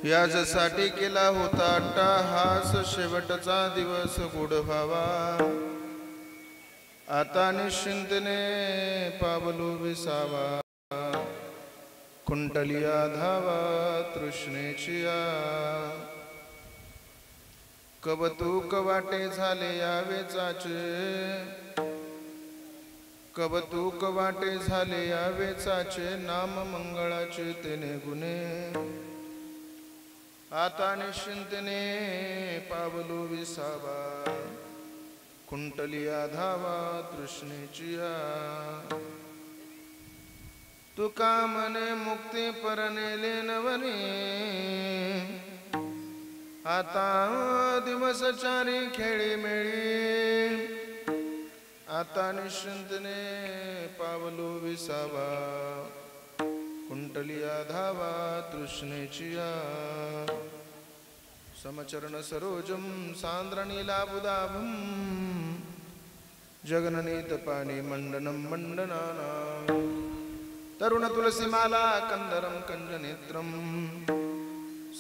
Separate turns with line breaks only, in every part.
याच्यासाठी केला होता अट्टाहास, शेवटचा दिवस गोड व्हावा. आता निश्चिंतने पावलो विसावा. कुंटलिया धावा तृष्णेची कवतूक वाटे झाले यावेचाचे. कवतूक वाटे झाले यावेचाचे. नाम मंगळाचे तेने गुणे. आता निश्चिंतने पावलो विसावा. कुंटलिया धावा तृष्णेची तुका मने मुक्ती परनेले नवने. आता दिवस चारी खेळी मेळी. आता निश्चिंतने पावलो विसावा. कुंटलिया धावा तृष्णेची समचरण सरोजम सांद्रनीलाबुदाभम. जगननीत पाणी मंडनम मंडनाना. तरुण तुलसीमाला कंदरम कंजनेत्रम.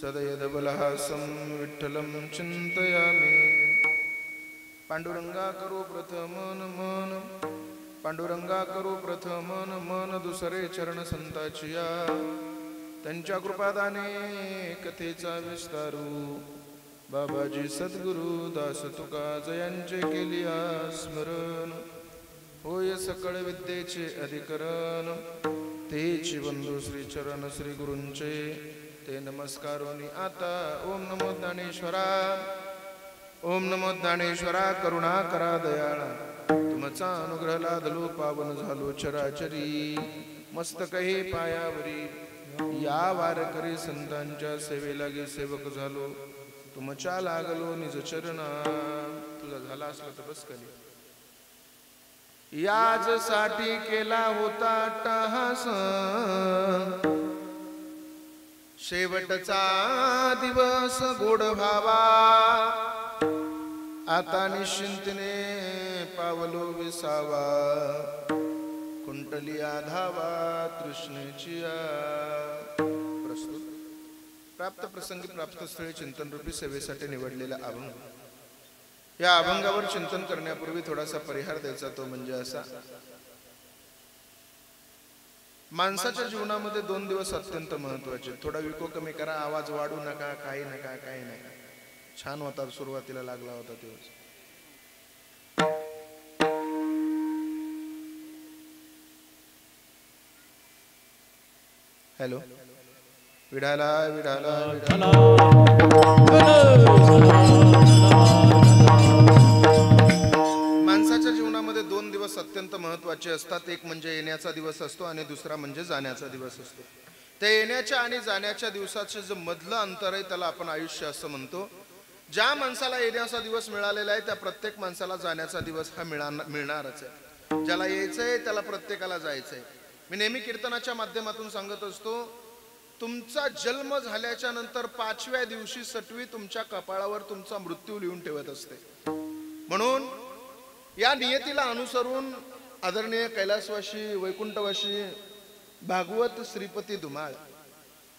सदयदबलहासं विठ्ठलं चिंतयामि. पांडुरंगा करू प्रथमन मन. पांडुरंगा करू प्रथमन मन. दुसरे चरण संताचिया. त्यांच्या कृपादाने कथेचा विस्तारू. बाबाजी सद्गुरु दास तुका जयांचे केलिया स्मरण. होय सकळ विद्येचे अधिकरण. तेची बंधू श्री चरण श्री गुरूंचे. ते नमस्कारोनी आता. ओम नमो ज्ञानेश्वरा. ओम नमो ज्ञानेश्वरा. करुणा करा दयाळा. तुमचा अनुग्रह लादलो पावन झालो चराचरी. मस्तकही पायावरी. या वारकरी संतांच्या सेवेलागी सेवक झालो. तुमच्या लागलो निज चरणा. तुझा झाला असला तर बस खाली. याजसाठी केला होता अट्टाहास. शेवटचा दिवस गोड व्हावा. आता निश्चिंतने पावलो विसावा. कुंटलिया धावा तृष्णेची प्रस्तुत. प्राप्त प्रसंगी प्राप्त स्थळी चिंतन रूपी सेवेसाठी निवडलेला अभंग. या अभंगावर चिंतन करण्यापूर्वी थोडासा परिहार द्यायचा. तो म्हणजे असा. माणसाच्या जीवनामध्ये 2 दिवस अत्यंत महत्वाचे. थोडा विको कमी करा. आवाज वाढू नका. काही नका. काही नका. छान होता. सुरुवातीला लागला होता दिवस. हॅलो. विडाला विडाला विडाला. माणसाच्या जीवनामध्ये 2 दिवस अत्यंत महत्वाचे असतात. एक म्हणजे येण्याचा दिवस असतो आणि दुसरा म्हणजे जाण्याचा दिवस असतो. त्या येण्याच्या आणि जाण्याच्या दिवसाचे जे मधलं अंतर आहे त्याला आपण आयुष्य असं म्हणतो. ज्या माणसाला येण्याचा दिवस मिळालेला आहे त्या प्रत्येक माणसाला जाण्याचा दिवस हा मिळणारच आहे. ज्याला यायचंय त्याला प्रत्येकाला जायचंय. मी नेहमी कीर्तनाच्या माध्यमातून सांगत असतो. तुमचा जन्म झाल्याच्या नंतर 5व्या दिवशी सटवी तुमच्या कपाळावर तुमचा मृत्यू लिहून ठेवत असते. म्हणून या नियतीला अनुसरून आदरणीय कैलासवासी वैकुंठवासी भागवत श्रीपती धुमाळ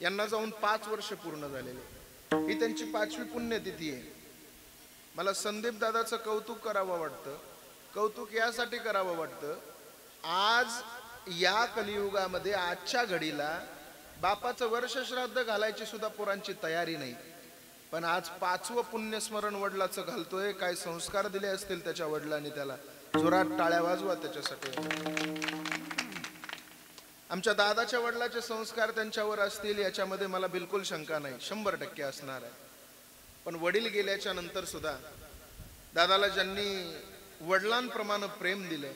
यांना जाऊन 5 वर्ष पूर्ण झालेले. ही त्यांची 5वी पुण्यतिथी आहे. मला संदीप दादाचं कौतुक करावं वाटतं. कौतुक यासाठी करावं वाटतं. आज या कलियुगामध्ये आजच्या घडीला बापाचं वर्ष श्राद्ध घालायची सुद्धा पोरांची तयारी नाही. पण आज 5वं पुण्यस्मरण वडिलाचं घालतोय. काय संस्कार दिले असतील त्याच्या वडिलांनी. त्याला जोरात टाळ्या वाजवा त्याच्यासाठी. आमच्या दादाच्या वडिलाचे संस्कार त्यांच्यावर असतील याच्यामध्ये मला बिलकुल शंका नाही. 100% असणार आहे. पण वडील गेल्याच्या नंतर सुद्धा दादाला ज्यांनी वडिलांप्रमाणे प्रेम दिलं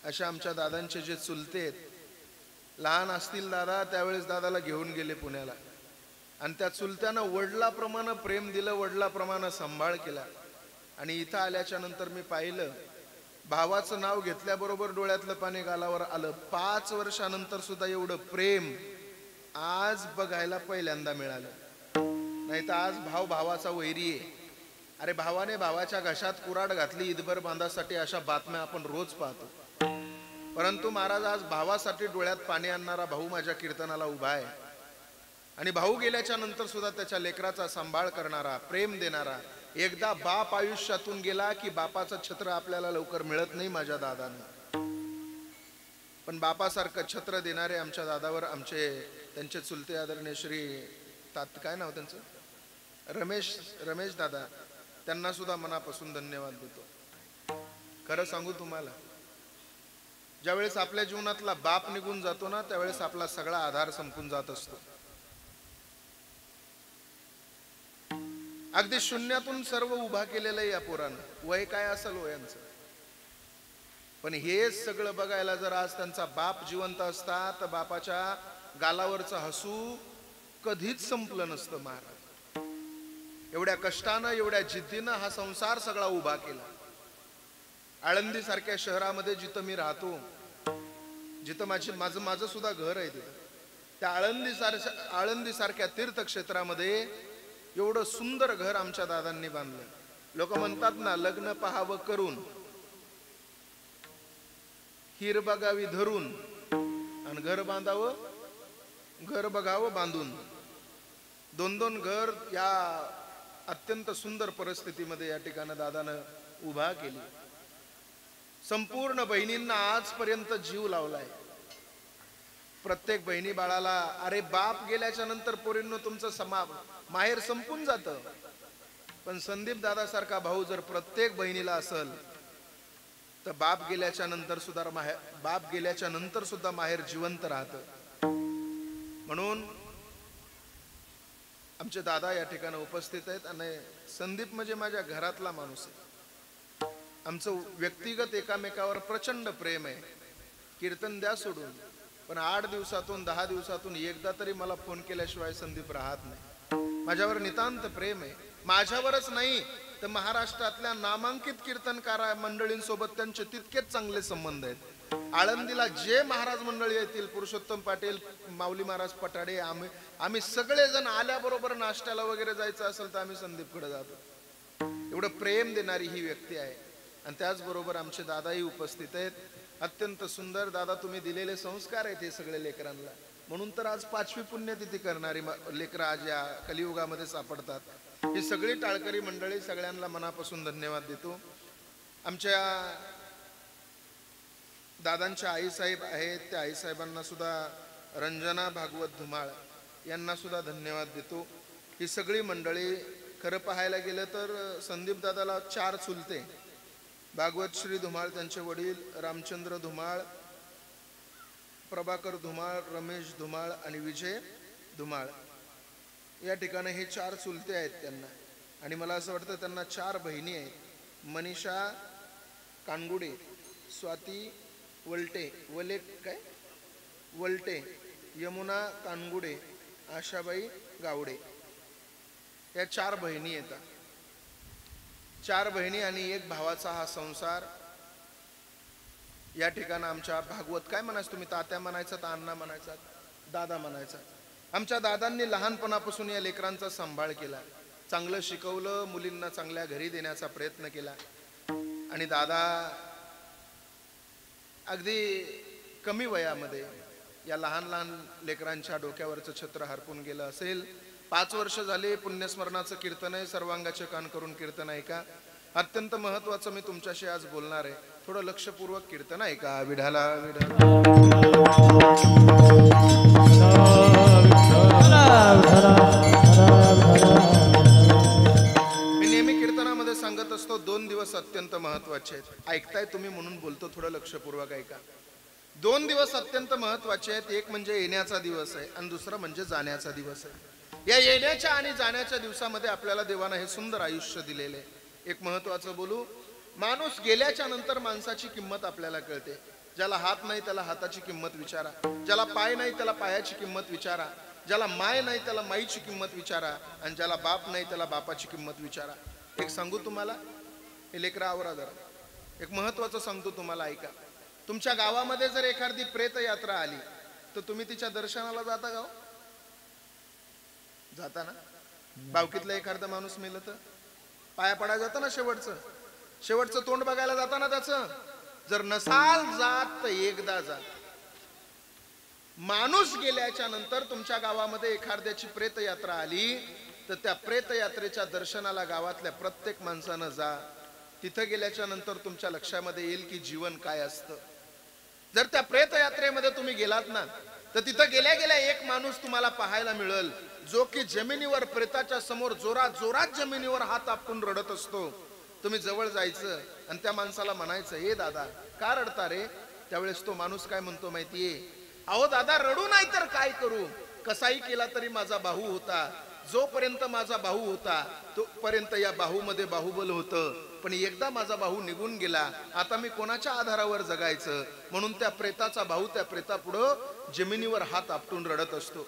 अशा आमच्या दादांचे जे चुलते आहेत. लहान असतील दादा त्यावेळेस दादाला घेऊन गेले पुण्याला. आणि त्या चुलत्यानं वडिलाप्रमाणे प्रेम दिलं. वडिलाप्रमाणे सांभाळ केला. आणि इथं आल्याच्या नंतर मी पाहिलं भावाचं नाव घेतल्याबरोबर डोळ्यातलं पाणी गालावर आलं. 5 वर्षानंतर सुद्धा एवढं प्रेम आज बघायला पहिल्यांदा मिळालं. नाही तर आज भाव भावाचा वैरी आहे. अरे भावाने भावाच्या घशात कुऱ्हाड घातली ईदभर बांधासाठी अशा बातम्या आपण रोज पाहतो. परंतु महाराज आज भावासाठी डोळ्यात पाणी आणणारा भाऊ माझ्या कीर्तनाला उभा आहे. आणि भाऊ गेल्याच्या नंतर सुद्धा त्याच्या लेकराचा सांभाळ करणारा, प्रेम देणारा. एकदा बाप आयुष्यातून गेला की बापाचं छत्र आपल्याला लवकर मिळत नाही माझ्या दादानं. पण बापासारखं छत्र देणारे आमच्या दादावर आमचे त्यांचे चुलते आदरणीय श्री काय नाव त्यांचं, रमेश दादा, त्यांना सुद्धा मनापासून धन्यवाद देतो. खरं सांगू तुम्हाला, ज्यावेळेस आपल्या जीवनातला बाप निघून जातो ना, त्यावेळेस आपला सगळा आधार संपून जात असतो. अगदी शून्यातून सर्व उभा केलेलं या पोरानं. वय काय असेल वयांचं, पण हे सगळं बघायला जर आज त्यांचा बाप जिवंत असता तर बापाच्या गालावरचं हसू कधीच संपलं नसतं. महाराज एवढ्या कष्टानं, एवढ्या जिद्दीनं हा संसार सगळा उभा केला. आळंदी सारख्या शहरामध्ये जिथं मी राहतो, जिथं माझं सुद्धा घर आहे, तिथं त्या आळंदी सारख्या तीर्थक्षेत्रामध्ये एवढं सुंदर घर आमच्या दादांनी बांधलं. लोक म्हणतात ना, लग्न पहावं करून, हिर बघावी धरून, आणि घर बघावं बांधून. दोन घर या अत्यंत सुंदर परिस्थितीमध्ये या ठिकाणी दादानं उभा केली. संपूर्ण बहिणींना आजपर्यंत जीव लावलाय. प्रत्येक बहिणी बाळाला, अरे बाप गेल्याच्या नंतर पोरींनो तुमचं माहेर संपून जातं, पण संदीप दादासारखा भाऊ जर प्रत्येक बहिणीला असेल तर बाप गेल्याच्या नंतर सुद्धा माहेर जिवंत राहतं. म्हणून आमचे दादा या ठिकाणी उपस्थित आहेत. आणि संदीप म्हणजे माझ्या घरातला माणूस आहे. आमचं व्यक्तिगत एकामेकावर प्रचंड प्रेम आहे. कीर्तन द्या सोडून, पण 8 दिवसातून 10 दिवसातून एकदा तरी मला फोन केल्याशिवाय संदीप राहत नाही. माझ्यावर नितांत प्रेम आहे. माझ्यावरच नाही तर महाराष्ट्रातल्या नामांकित कीर्तनकार मंडळींसोबत त्यांचे तितकेच चांगले संबंध आहेत. आळंदीला जे महाराज मंडळी येतील, पुरुषोत्तम पाटील, माऊली महाराज पटाडे, आम्ही सगळेजण आल्याबरोबर नाश्त्याला वगैरे जायचं असेल तर आम्ही संदीपकडे जातो. एवढं प्रेम देणारी ही व्यक्ती आहे. आणि त्याचबरोबर आमचे दादाही उपस्थित आहेत. अत्यंत सुंदर दादा, तुम्ही दिलेले संस्कार आहेत हे सगळे लेकरांना. म्हणून तर आज 5वी पुण्यतिथी करणारी लेकरं आज या कलियुगामध्ये सापडतात. ही सगळी टाळकरी मंडळी, सगळ्यांना मनापासून धन्यवाद देतो. आमच्या दादांच्या आईसाहेब आहेत, त्या आईसाहेबांना सुद्धा, रंजना भागवत धुमाळ यांना सुद्धा धन्यवाद देतो. ही सगळी मंडळी, खरं पाहायला गेलं तर संदीप दादाला 4 चुलते, भागवत श्री धुमाळ, त्यांचे वडील रामचंद्र धुमाळ, प्रभाकर धुमाळ, रमेश धुमाळ आणि विजय धुमाळ. या ठिकाणी हे 4 चुलते आहेत त्यांना. आणि मला असं वाटतं त्यांना 4 बहिणी आहेत. मनीषा कानगुडे, स्वाती वलटे, यमुना कानगुडे, आशाबाई गावडे. या 4 बहिणी येतात. 4 बहिणी आणि 1 भावाचा हा संसार. या ठिकाणी आमच्या भागवत, काय म्हणायचं तुम्ही, तात्या म्हणायचा, अण्णा म्हणायचा, दादा म्हणायचा. आमच्या दादांनी लहानपणापासून या लेकरांचा सांभाळ केला, चांगलं शिकवलं, मुलींना चांगल्या घरी देण्याचा प्रयत्न केला. आणि दादा अगदी कमी वयामध्ये या लहान लेकरांच्या डोक्यावरचं छत्र हरपून गेलं असेल. 5 वर्ष झाले पुण्यस्मरणाचं कीर्तन आहे. सर्वांगाचे कान करून कीर्तन ऐका. अत्यंत महत्वाचं मी तुमच्याशी आज बोलणार आहे. थोडं लक्षपूर्वक कीर्तन ऐका. विढाला विढाला मी नेहमी कीर्तनामध्ये सांगत असतो 2 दिवस अत्यंत महत्वाचे आहेत. ऐकताय तुम्ही म्हणून बोलतो, थोडं लक्षपूर्वक ऐका. 2 दिवस अत्यंत महत्वाचे आहेत. एक म्हणजे येण्याचा दिवस आहे आणि दुसरा म्हणजे जाण्याचा दिवस आहे. या येण्याच्या आणि जाण्याच्या दिवसामध्ये आपल्याला देवानं हे सुंदर आयुष्य दिलेले आहे. एक महत्वाचं बोलू, माणूस गेल्याच्या नंतर माणसाची किंमत आपल्याला कळते. ज्याला हात नाही त्याला हाताची किंमत विचारा, ज्याला पाय नाही त्याला पायाची किंमत विचारा, ज्याला माय नाही त्याला माईची किंमत विचारा, आणि ज्याला बाप नाही त्याला बापाची किंमत विचारा. एक सांगू तुम्हाला, हे लेकरा आवरा जरा, एक महत्वाचं सांगतो तुम्हाला, ऐका. तुमच्या गावामध्ये जर एखादी प्रेत यात्रा आली तर तुम्ही तिच्या दर्शनाला जाता का? जाता ना. बावकीतला एखादा माणूस मेलं तर पाया पडायला जातं ना. शेवटचं तोंड बघायला जाता ना त्याचं. जर नसाल जात तर एकदा जा. माणूस गेल्याच्या नंतर तुमच्या गावामध्ये एखाद्याची प्रेतयात्रा आली तर त्या प्रेतयात्रेच्या दर्शनाला गावातल्या प्रत्येक माणसानं जा. तिथं गेल्याच्या नंतर तुमच्या लक्षामध्ये येईल की जीवन काय असतं. जर त्या प्रेतयात्रेमध्ये तुम्ही गेलात ना तर तिथं गेल्या गेल्या एक माणूस तुम्हाला पाहायला मिळेल जो की जमिनीवर प्रेताच्या समोर जोरात जोरात जमिनीवर हात आपटून रडत असतो. तुम्ही जवळ जायचं आणि त्या माणसाला म्हणायचं, हे दादा का रडता रे? त्यावेळेस तो माणूस काय म्हणतो माहितीये, अहो दादा रडू नाही तर काय करू, कसाही केला तरी माझा भाऊ होता, जोपर्यंत माझा भाऊ होता तोपर्यंत या भाऊमध्ये बाहुबल होतं, पण एकदा माझा भाऊ निघून गेला, आता मी कोणाच्या आधारावर जगायचं? म्हणून त्या प्रेताचा भाऊ त्या प्रेतापुढं जमिनीवर हात आपटून रडत असतो.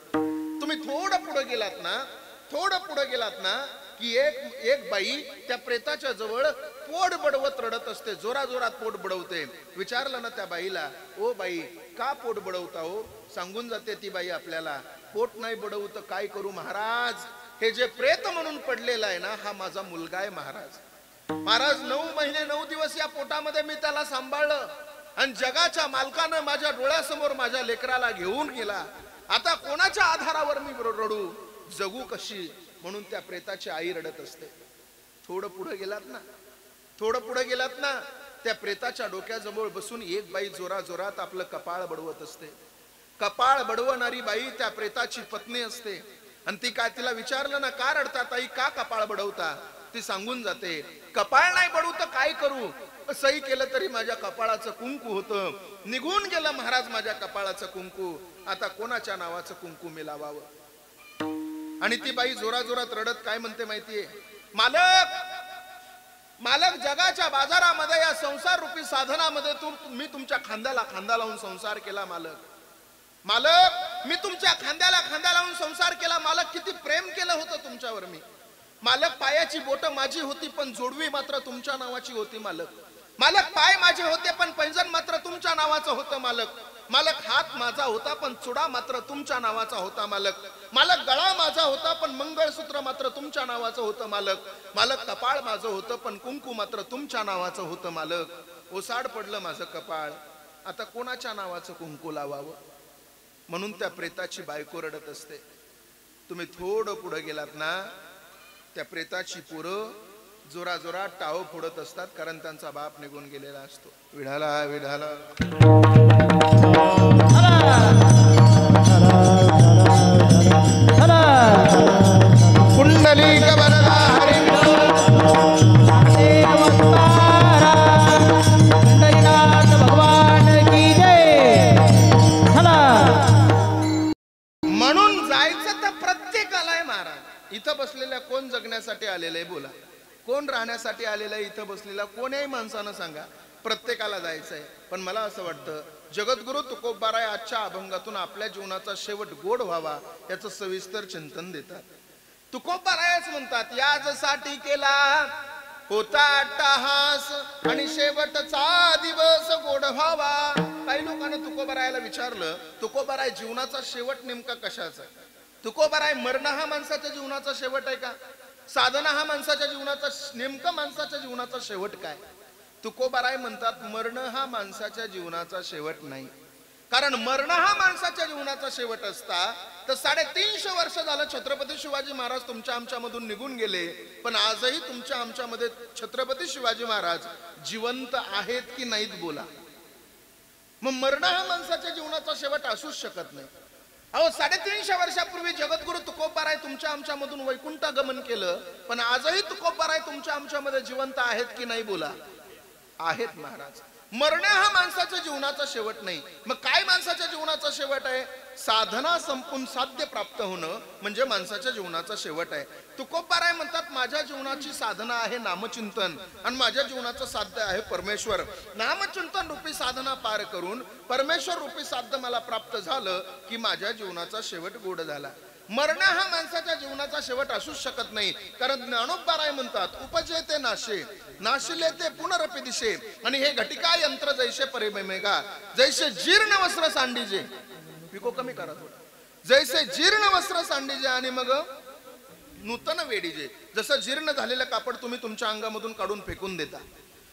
तुम्ही थोडं पुढे गेलात ना की एक बाई त्या प्रेताच्या जवळ पोट बडवत रडत असते, जोरा जोरात पोट बडवते. विचारलं ना त्या बाईला, ओ बाई का पोट बडवता हो? सांगून जाते ती बाई आपल्याला, पोट नाही बडवत काय करू महाराज, हे जे प्रेत म्हणून पडलेलं आहे ना हा माझा मुलगा आहे महाराज. महाराज 9 महिने 9 दिवस या पोटामध्ये मी त्याला सांभाळलं आणि जगाच्या मालकानं माझ्या डोळ्यासमोर माझ्या लेकराला घेऊन गेला, आता कोणाच्या आधारावर मी रडू, जगू कशी? म्हणून त्या प्रेताची आई रडत असते. थोडं पुढे गेलात ना त्या प्रेताच्या डोक्याजवळ बसून एक बाई जोरा जोरात आपलं कपाळ बडवत असते. कपाळ बडवणारी बाई त्या प्रेताची पत्नी असते. आणि ती काय, तिला विचारलं ना का रडता ताई, का कपाळ बडवता? ती सांगून जाते, कपाळ नाही बडवू तर काय करू, सही केलं तरी माझ्या कपाळाचं कुंकू होतं, निघून गेलं महाराज माझ्या कपाळाचं कुंकू, आता कोणाच्या नावाचं कुंकू मी लावावं? आणि ती बाई जोरा जोरात रडत काय म्हणते माहितीये, मालक जगाच्या बाजारामध्ये या संसार रूपी साधनामध्ये मी तुमच्या खांद्याला खांदा लावून संसार केला. मालक मी तुमच्या खांद्याला खांदा लावून संसार केला. मालक किती प्रेम केलं होतं तुमच्यावर मी. मालक पायाची बोट माझी होती पण जोडवी मात्र तुमच्या नावाची होती. मालक पाय माझे होते पण पैंजण मात्र तुमच्या नावाचं होतं. मालक हात माझा होता पण चुडा मात्र तुमच्या नावाचा होता. मालक गळा माझा होता पण मंगळसूत्र मात्र तुमच्या नावाचं होतं. मालक कपाळ माझं होतं पण कुंकू मात्र तुमच्या नावाचं होतं. मालक ओसाड पडलं माझं कपाळ, आता कोणाच्या नावाचं कुंकू लावावं? म्हणून त्या प्रेताची बायको रडत असते. तुम्ही थोडं पुढे गेलात ना त्या प्रेताची पोरं जोरा जोरात टाव फोडत असतात, कारण त्यांचा बाप निघून गेलेला असतो. विढाला विढाला कुंडलिक वरदा हरी भगवान की जय. म्हणून जायचं तर प्रत्येकाला आहे महाराज. इथं बसलेल्या कोण जगण्यासाठी आलेलं आहे बोला, कोण राहण्यासाठी आलेलं आहे इथं बसलेला? कोणीही माणसानं सांगा, प्रत्येकाला जायचंय. पण मला असं वाटतं जगद्गुरु तुकोबाराय आजच्या अभंगातून आपल्या जीवनाचा शेवट गोड व्हावा याचं सविस्तर चिंतन देतात. तुकोबारायच म्हणतात, याजसाठी केला होता अट्टहास आणि शेवटचा दिवस गोड व्हावा. काही लोकांना तुकोबारायला विचारलं, तुकोबाराय जीवनाचा शेवट नेमका कशाचा? तुकोबाराय मरण हा माणसाच्या जीवनाचा शेवट आहे का? साधना हा माणसाच्या जीवनाचा, नेमका माणसाच्या जीवनाचा शेवट काय? तुकोबाराय म्हणतात मरण हा माणसाच्या जीवनाचा शेवट नाही. कारण मरण हा माणसाच्या जीवनाचा शेवट असता तर 350 वर्ष झालं छत्रपती शिवाजी महाराज तुमच्या आमच्यामधून निघून गेले, पण आजही तुमच्या आमच्यामध्ये छत्रपती शिवाजी महाराज जिवंत आहेत की नाहीत बोला. मग मरण हा माणसाच्या जीवनाचा शेवट असूच शकत नाही. अहो 350 वर्षापूर्वी जगद्गुरु तुकोबाराय तुमच्या आमच्यामधून वैकुंठ गमन केलं, पण आजही तुकोबाराय तुमच्या आमच्यामध्ये जिवंत आहेत की नाही बोला. आहेत महाराज. मरण हा माणसाच्या जीवनाचा शेवट नाही. मग काय माणसाच्या जीवनाचा शेवट आहे? साधना संपून साध्य प्राप्त होणं म्हणजे माणसाच्या जीवनाचा शेवट आहे. तुकोबाराय म्हणतात माझ्या जीवनाची साधना आहे नामचिंतन आणि माझ्या जीवनाचं साध्य आहे परमेश्वर. नामचिंतन रूपी साधना पार करून परमेश्वर रूपी साध्य मला प्राप्त झालं की माझ्या जीवनाचा शेवट गोड झाला. मरण हा माणसाच्या जीवनाचा शेवट असूच शकत नाही. कारण ज्ञानोबाराय म्हणतात उपजे ते नाशे, नाशिले ते पुनरपि दिशे, आणि हे घटिका यंत्र जैसे परिमेगा, जैसे जीर्ण वस्त्र सांडीजे, पिको कमी करा थोडं, जैसे जीर्ण वस्त्र सांडीजे आणि मग नूतन वेडीजे. जसं जीर्ण झालेलं कापड तुम्ही तुमच्या अंगामधून काढून फेकून देता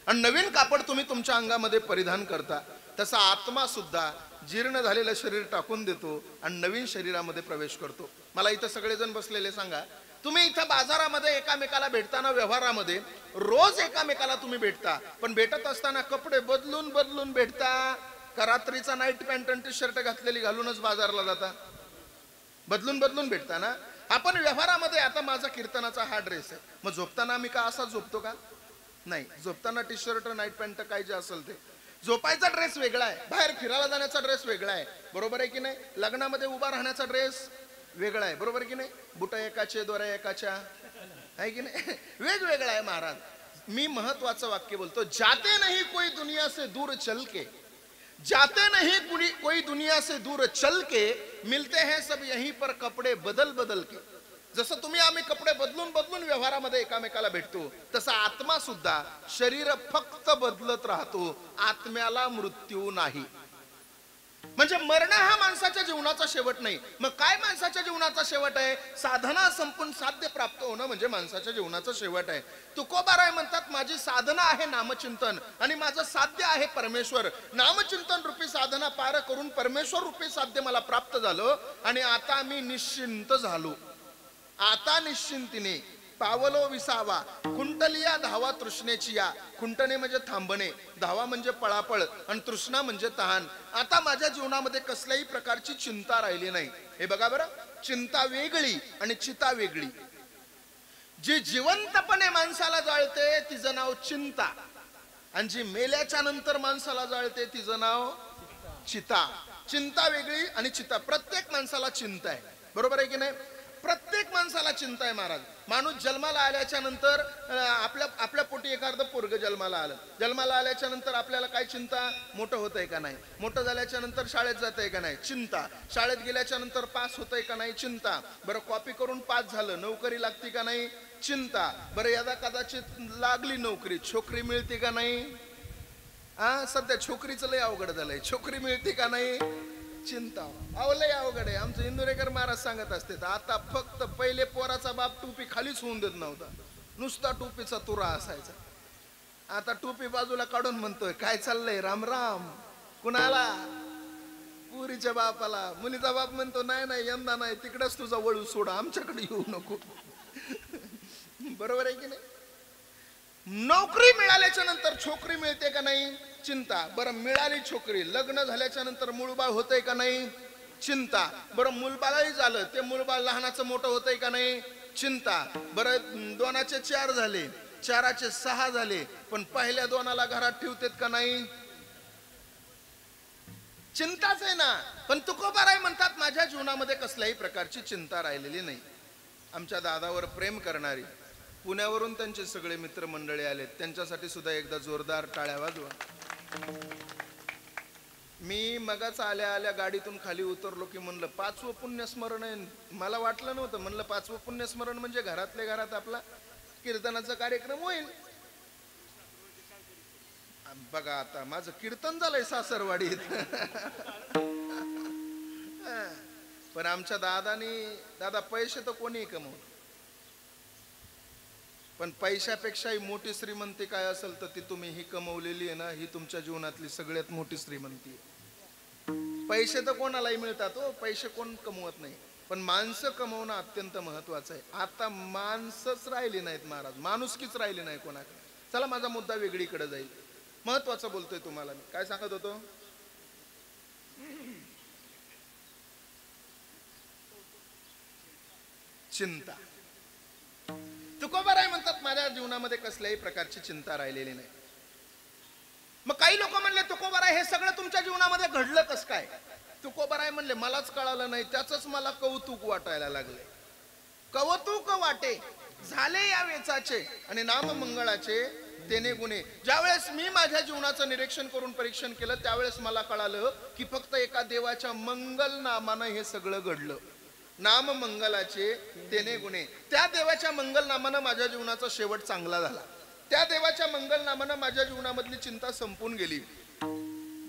आणि नवीन कापड तुम्ही तुमच्या अंगामध्ये परिधान करता, तसा आत्मा सुद्धा जीर्ण झालेलं शरीर टाकून देतो आणि नवीन शरीरामध्ये प्रवेश करतो. मला इथं सगळेजण बसलेले सांगा, तुम्ही इथं बाजारामध्ये एकामेकाला भेटताना, व्यवहारामध्ये रोज एकामेकाला तुम्ही भेटता, पण भेटत असताना कपडे बदलून बदलून भेटता का रात्रीचा नाईट पॅन्ट आणि टी शर्ट घातलेली घालूनच बाजारला जाता? बदलून बदलून भेटता ना. आपण व्यवहारामध्ये, आता माझा कीर्तनाचा हा ड्रेस आहे, मग झोपताना आम्ही का असा झोपतो का? नाही. झोपताना टी शर्ट नाईट पॅन्ट काय जे असेल ते. झोपायचा ड्रेस वेगळा आहे, बाहेर फिरायला जाण्याचा ड्रेस वेगळा आहे, बरोबर आहे की नाही? लग्नामध्ये उभा राहण्याचा ड्रेस वेगळा आहे, बरोबर की नाही? बुट एकाचे, दोऱ्या एकाच्या, आहे की नाही? वेगवेगळा आहे महाराज. मी महत्वाचं वाक्य बोलतो, जाते नहीं कोई दुनिया से दूर चल के, जाते नहीं कोई दुनिया से दूर चल के, मिलते हैं सब यहीं पर कपडे बदल बदल के. जसं तुम्ही आम्ही कपडे बदलून बदलून व्यवहारामध्ये एकामेकाला भेटतो, तसा आत्मा सुद्धा, शरीर फक्त बदलत राहतो, आत्म्याला मृत्यू नाही. म्हणजे मरण हा माणसाच्या जीवनाचा शेवट नाही. मग काय माणसाच्या जीवनाचा शेवट आहे? साधना संपून साध्य प्राप्त होणं म्हणजे माणसाच्या जीवनाचा शेवट आहे. तुकोबाराय म्हणतात, माझी साधना आहे नामचिंतन आणि माझं साध्य आहे परमेश्वर. नामचिंतन रूपी साधना पार करून परमेश्वर रूपी साध्य मला प्राप्त झालं आणि आता मी निश्चिंत झालो. आता निश्चिंतीने पावलो विसावा, खुंटलिया धावा तृष्णेची या. खुंटणे म्हणजे थांबणे, धावा म्हणजे पळापळ आणि तृष्णा म्हणजे तहान. आता माझ्या जीवनामध्ये कसल्याही प्रकारची चिंता राहिली नाही. हे बघा बरं, चिंता वेगळी आणि चिता वेगळी. जी जिवंतपणे माणसाला जाळते तिचं नाव चिंता, आणि जी मेल्याच्या नंतर माणसाला जाळते तिचं नाव चिता. चिंता वेगळी आणि चिता. प्रत्येक माणसाला चिंता आहे, बरोबर आहे की नाही? प्रत्येक माणसाला चिंता आहे महाराज. माणूस जन्माला आल्याच्या नंतर आपल्या पोटी एखादं पोरग जन्माला आलं, जन्माला आल्याच्या नंतर आपल्याला काय चिंता? मोठं होतंय का नाही, मोठं झाल्याच्या नंतर शाळेत जातंय का नाही, चिंता. शाळेत गेल्याच्या नंतर पास होतंय का नाही, चिंता. बरं कॉपी करून पास झालं, नोकरी लागती का नाही, चिंता. बरं यदा कदाचित लागली नोकरी, छोकरी मिळते का नाही? सध्या छोकरीचं लय अवघड झालंय, छोकरी मिळते का नाही, चिंता. लय अवघड आहे. आमचं इंदुरेकर महाराज सांगत असते, आता फक्त पहिले पोराचा बाप टोपी खालीच होऊन देत नव्हता, नुसता टोपीचा तुरा असायचा. आता टोपी बाजूला काढून म्हणतोय, काय चाललंय राम राम. कुणाला? पुरीच्या बापाला. मुलीचा बाप म्हणतो, नाही नाही यंदा नाही, तिकडेच तुझा वळू सोडा, आमच्याकडे येऊ नको. बरोबर आहे की नाही? नोकरी मिळाल्याच्या नंतर छोकरी मिळते का नाही, चिंता. बरं मिळाली छोकरी, लग्न झाल्याच्या नंतर मूळबाळ होतंय का नाही, चिंता. बरं मूलबाळही झालं, ते मूलबाळ लहानाचं मोठं होतंय का नाही, चिंता. बरं 2चे 4 झाले, 4चे 6 झाले, पण पहिल्या 2ला घरात ठेवतात का नाही, चिंताच आहे ना. पण तुकोबाराय म्हणतात, माझ्या जीवनामध्ये कसल्याही प्रकारची चिंता राहिलेली नाही. आमच्या दादावर प्रेम करणारी पुण्यावरून त्यांचे सगळे मित्रमंडळी आलेत, त्यांच्यासाठी सुद्धा एकदा जोरदार टाळ्या वाजवा. मी मगाच आल्या आल्या गाडीतून खाली उतरलो की म्हणलं 5वं पुण्यस्मरण आहे. मला वाटलं नव्हतं, म्हणलं 5वं पुण्यस्मरण म्हणजे घरातल्या घरात आपला कीर्तनाचा कार्यक्रम होईल. बघा आता माझं कीर्तन झालंय सासरवाडीत. पण आमच्या दादा पैसे तर कोणी कमवत, पण पैशापेक्षाही मोठी श्रीमंती काय असेल तर ती तुम्ही ही कमवलेली आहे ना, ही तुमच्या जीवनातली सगळ्यात मोठी श्रीमंती आहे. पैसे तर कोणालाही मिळतात हो, पैसे कोण कमवत नाही, पण माणसं कमवणं अत्यंत महत्वाचं आहे. आता माणसंच राहिली नाहीत महाराज, माणुसकीच राहिली नाही कोणाकडे. चला माझा मुद्दा वेगळीकडे जाईल, महत्वाचं बोलतोय तुम्हाला. मी काय सांगत होतो? चिंता. तुकोबाराय म्हणतात, माझ्या जीवनामध्ये कसल्याही प्रकारची चिंता राहिलेली नाही. मग काही लोक म्हणले, तुकोबाराय हे सगळं तुमच्या जीवनामध्ये घडलं कस काय? तुकोबाराय म्हणले, मलाच कळालं नाही, त्याच मला कौतुक वाटायला लागले. कौतुक वाटे झाले या वेचाचे आणि नाम मंगळाचे तेने गुणे. ज्यावेळेस मी माझ्या जीवनाचं निरीक्षण करून परीक्षण केलं, त्यावेळेस मला कळालं की फक्त एका देवाच्या मंगल नामानं हे सगळं घडलं. नाम मंगलाचे तेने गुणे. त्या देवाच्या मंगल नामानं माझ्या जीवनाचा शेवट चांगला झाला. त्या देवाच्या मंगल नामानं माझ्या जीवनामधली चिंता संपून गेली.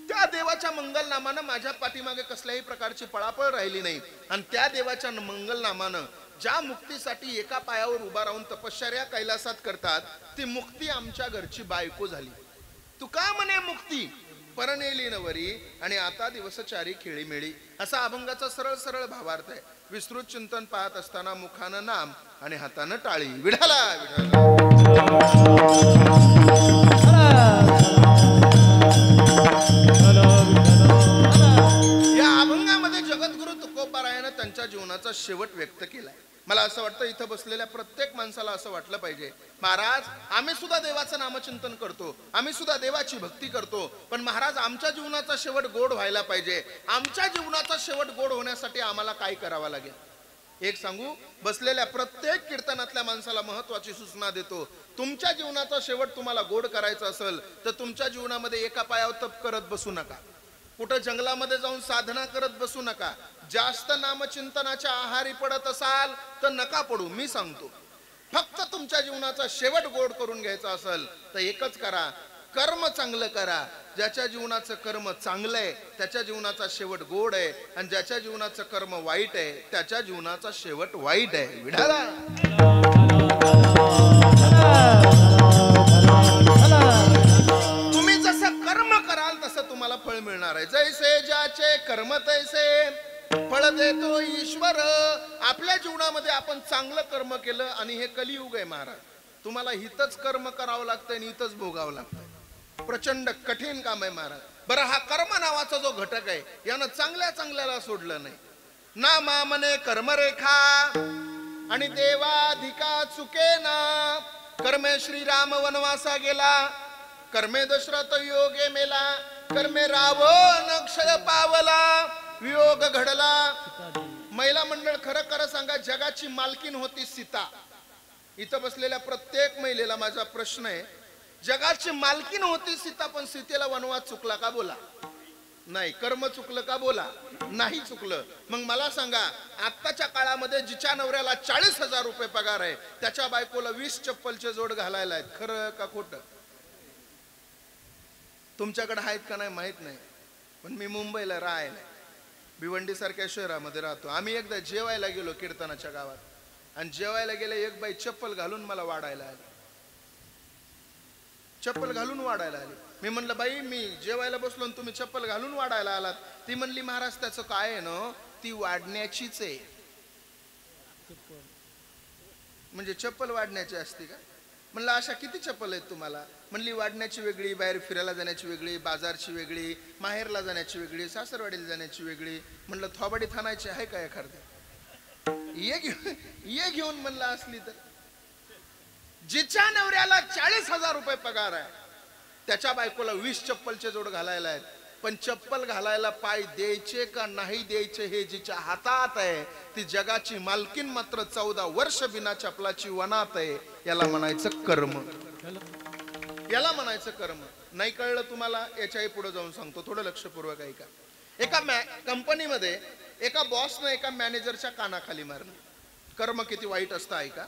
त्या देवाच्या मंगल नामानं माझ्या पाठीमागे कसल्याही प्रकारची पळापळ राहिली नाही. आणि त्या देवाच्या मंगल नामानं ज्या मुक्तीसाठी एका पायावर उभा राहून तपश्चर्या कैलासात करतात, ती मुक्ती आमच्या घरची बायको झाली. तू का म्हणे मुक्ती? परनेली नवरी आणि आता दिवस चारी खेळी मेळी, असा अभंगाचा सरळ सरळ भावार्थ आहे. विस्तृत चिंतन पाहत असताना मुखानं नाम आणि हातानं टाळी. विठाला या अभंगामध्ये जगद्गुरु तुकोबारायानं त्यांच्या जीवनाचा शेवट व्यक्त केलाय. मला असं वाटतं इथं बसलेल्या प्रत्येक माणसाला असं वाटलं पाहिजे, महाराज आम्ही सुद्धा देवाचं नामचिंतन करतो, आम्ही सुद्धा देवाची भक्ती करतो, पण महाराज आमच्या जीवनाचा शेवट गोड व्हायला पाहिजे. आमच्या जीवनाचा शेवट गोड होण्यासाठी आम्हाला काय करावं लागेल? एक सांगू, बसलेल्या प्रत्येक कीर्तनातल्या माणसाला महत्वाची सूचना देतो. तुमच्या जीवनाचा शेवट तुम्हाला गोड करायचा असेल तर तुमच्या जीवनामध्ये एका पायावर तप करत बसू नका, कुठं जंगलामध्ये जाऊन साधना करत बसू नका, जास्त नामचिंतनाच्या आहारी पडत असाल तर नका पडू. मी सांगतो, फक्त तुमच्या जीवनाचा शेवट गोड करून घ्यायचा असेल तर एकच करा, कर्म चांगलं करा. ज्याच्या जीवनाचं कर्म चांगलं आहे त्याच्या जीवनाचा शेवट गोड आहे, आणि ज्याच्या जीवनाचं कर्म वाईट आहे त्याच्या जीवनाचा शेवट वाईट आहे. विढाला तुम्ही जसं कर्म कराल तसं तुम्हाला फळ मिळणार आहे. जैसे ज्याचे कर्म तैसे फळ देतो ईश्वर. आपल्या जीवनामध्ये आपण चांगलं कर्म केलं, आणि हे कलियुग आहे महाराज, तुम्हाला हितच कर्म करावं लागतंय आणि हितच भोगावं लागतंय. प्रचंड कठीण काम आहे महाराज. बरं, हा कर्म नावाचा जो घटक आहे यानं चांगल्या चांगल्याला सोडलं नाही. ना मामने कर्मरेखा आणि देवाधिका चुके ना. कर्मे श्रीराम वनवासा गेला, कर्मे दशरथ योगे मेला, कर्मे रावण क्षय पावला, वियोग घडला. महिला मंडळ, खरं खरं सांगा, जगाची मालकीन होती सीता. इथं बसलेल्या प्रत्येक महिलेला माझा प्रश्न आहे, जगाची मालकीन होती सीता, पण सीतेला वनवास चुकला का? बोला. नाही. कर्म चुकलं का? बोला. नाही चुकलं. मग मला सांगा, आत्ताच्या काळामध्ये जिच्या नवऱ्याला 40,000 रुपये पगार आहे त्याच्या बायकोला 20 चप्पलचे जोड घालायला आहेत. खरं का खोटं? तुमच्याकडे आहेत का नाही माहित नाही, पण मी मुंबईला राहायला, भिवंडी सारख्या शहरामध्ये राहतो. आम्ही एकदा जेवायला गेलो कीर्तनाच्या गावात, आणि जेवायला गेले, एक बाई चप्पल घालून मला वाढायला आली. चप्पल घालून वाढायला आली. मी म्हणलं, बाई मी जेवायला बसलो आणि तुम्ही चप्पल घालून वाढायला आलात. ती म्हणली, महाराज त्याचं काय आहे ना, ती वाढण्याचीच आहे. म्हणजे चप्पल वाढण्याची असते का? म्हणलं, अशा किती चप्पल आहेत तुम्हाला? म्हणली, वाढण्याची वेगळी, बाहेर फिरायला जाण्याची वेगळी, बाजारची वेगळी, माहेरला जाण्याची वेगळी, सासरवाडीला जाण्याची वेगळी. म्हणलं, थोबाडी थानायची आहे का एखादी? ये घेऊन म्हणलं असली तर. जिच्या नवऱ्याला 40,000 रुपये पगार आहे त्याच्या बायकोला 20 चप्पलचे जोड घालायला आहेत, पण चप्पल घालायला पाय द्यायचे का नाही द्यायचे हे जिच्या हातात आहे. ती जगाची मालकीन मात्र 14 वर्ष बिना चपलाची वनात आहे. याला म्हणायचं कर्म. याला म्हणायचं कर्म. नाही कळलं तुम्हाला? याच्याही पुढे जाऊन सांगतो, थोडं लक्षपूर्वक ऐका. एका कंपनीमध्ये एका बॉसने एका मॅनेजरच्या कानाखाली मारलं. कर्म किती वाईट असतं ऐका.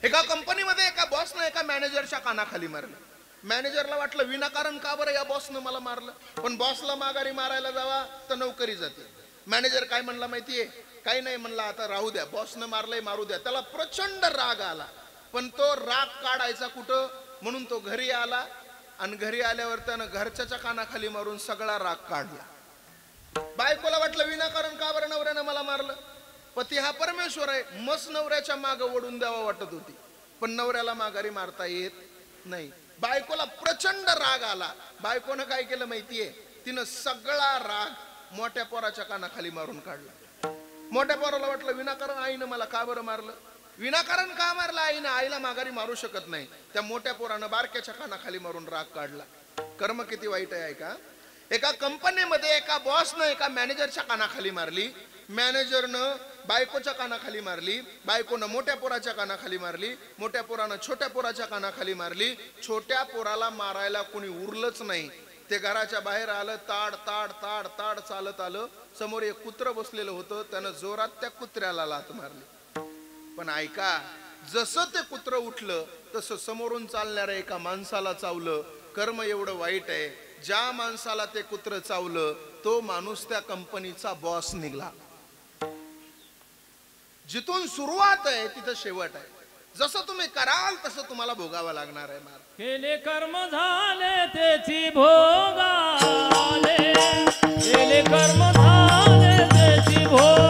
एका कंपनीमध्ये एका बॉसने एका मॅनेजरच्या कानाखाली मारलं. मॅनेजरला वाटलं, विनाकारण का बरं या बॉसनं मला मारलं? पण बॉसला माघारी मारायला जावा तर नोकरी जाते. मॅनेजर काय म्हणला माहितीये? काही नाही म्हणला, आता राहू द्या, बॉसनं मारलंय मारू द्या. त्याला प्रचंड राग आला, पण तो राग काढायचा कुठं, म्हणून तो घरी आला, आणि घरी आल्यावर त्यानं घरच्याच्या कानाखाली मारून सगळा राग काढला. बायकोला वाटलं, विनाकारण का बरं नवऱ्यानं मला मारलं? पती हा परमेश्वर आहे, मस्त नवऱ्याच्या मागं ओढून द्यावा वाटत होती, पण नवऱ्याला माघारी मारता येत नाही. बायकोला प्रचंड राग आला. बायकोनं काय केलं माहितीये? तिनं सगळा राग मोठ्या पोराच्या कानाखाली मारून काढला. मोठ्या पोराला वाटलं, विनाकारण आईनं मला का बरं मारलं? विनाकारण का मारलं आईनं? आईला माघारी मारू शकत नाही. त्या मोठ्या पोरानं बारक्याच्या कानाखाली मारून राग काढला. कर्म किती वाईट आहे का? एका कंपनीमध्ये एका बॉसनं एका मॅनेजरच्या कानाखाली मारली, मॅनेजरनं बायकोच्या कानाखाली मारली, बायकोनं मोठ्या पोराच्या कानाखाली मारली, मोठ्या पोरानं छोट्या पोराच्या कानाखाली मारली. छोट्या पोराला मारायला कोणी उरलंच नाही. ते घराच्या बाहेर आलं, ताड ताड ताड ताड चालत आलं. समोर एक कुत्र बसलेलं होतं, त्यानं जोरात त्या कुत्र्याला लात मारली. पण ऐका, जसं ते कुत्र उठलं तसं समोरून चालणाऱ्या एका माणसाला चावलं. कर्म एवढं वाईट आहे, ज्या माणसाला ते कुत्र चावलं तो माणूस त्या कंपनीचा बॉस निघाला. जिथून सुरुवात आहे तिथं शेवट आहे. जसं तुम्ही कराल तसं तुम्हाला भोगावं लागणार आहे महाराज.
केले कर्म झाले त्याची भोगाले, केले कर्म झाले त्याची भोगाले.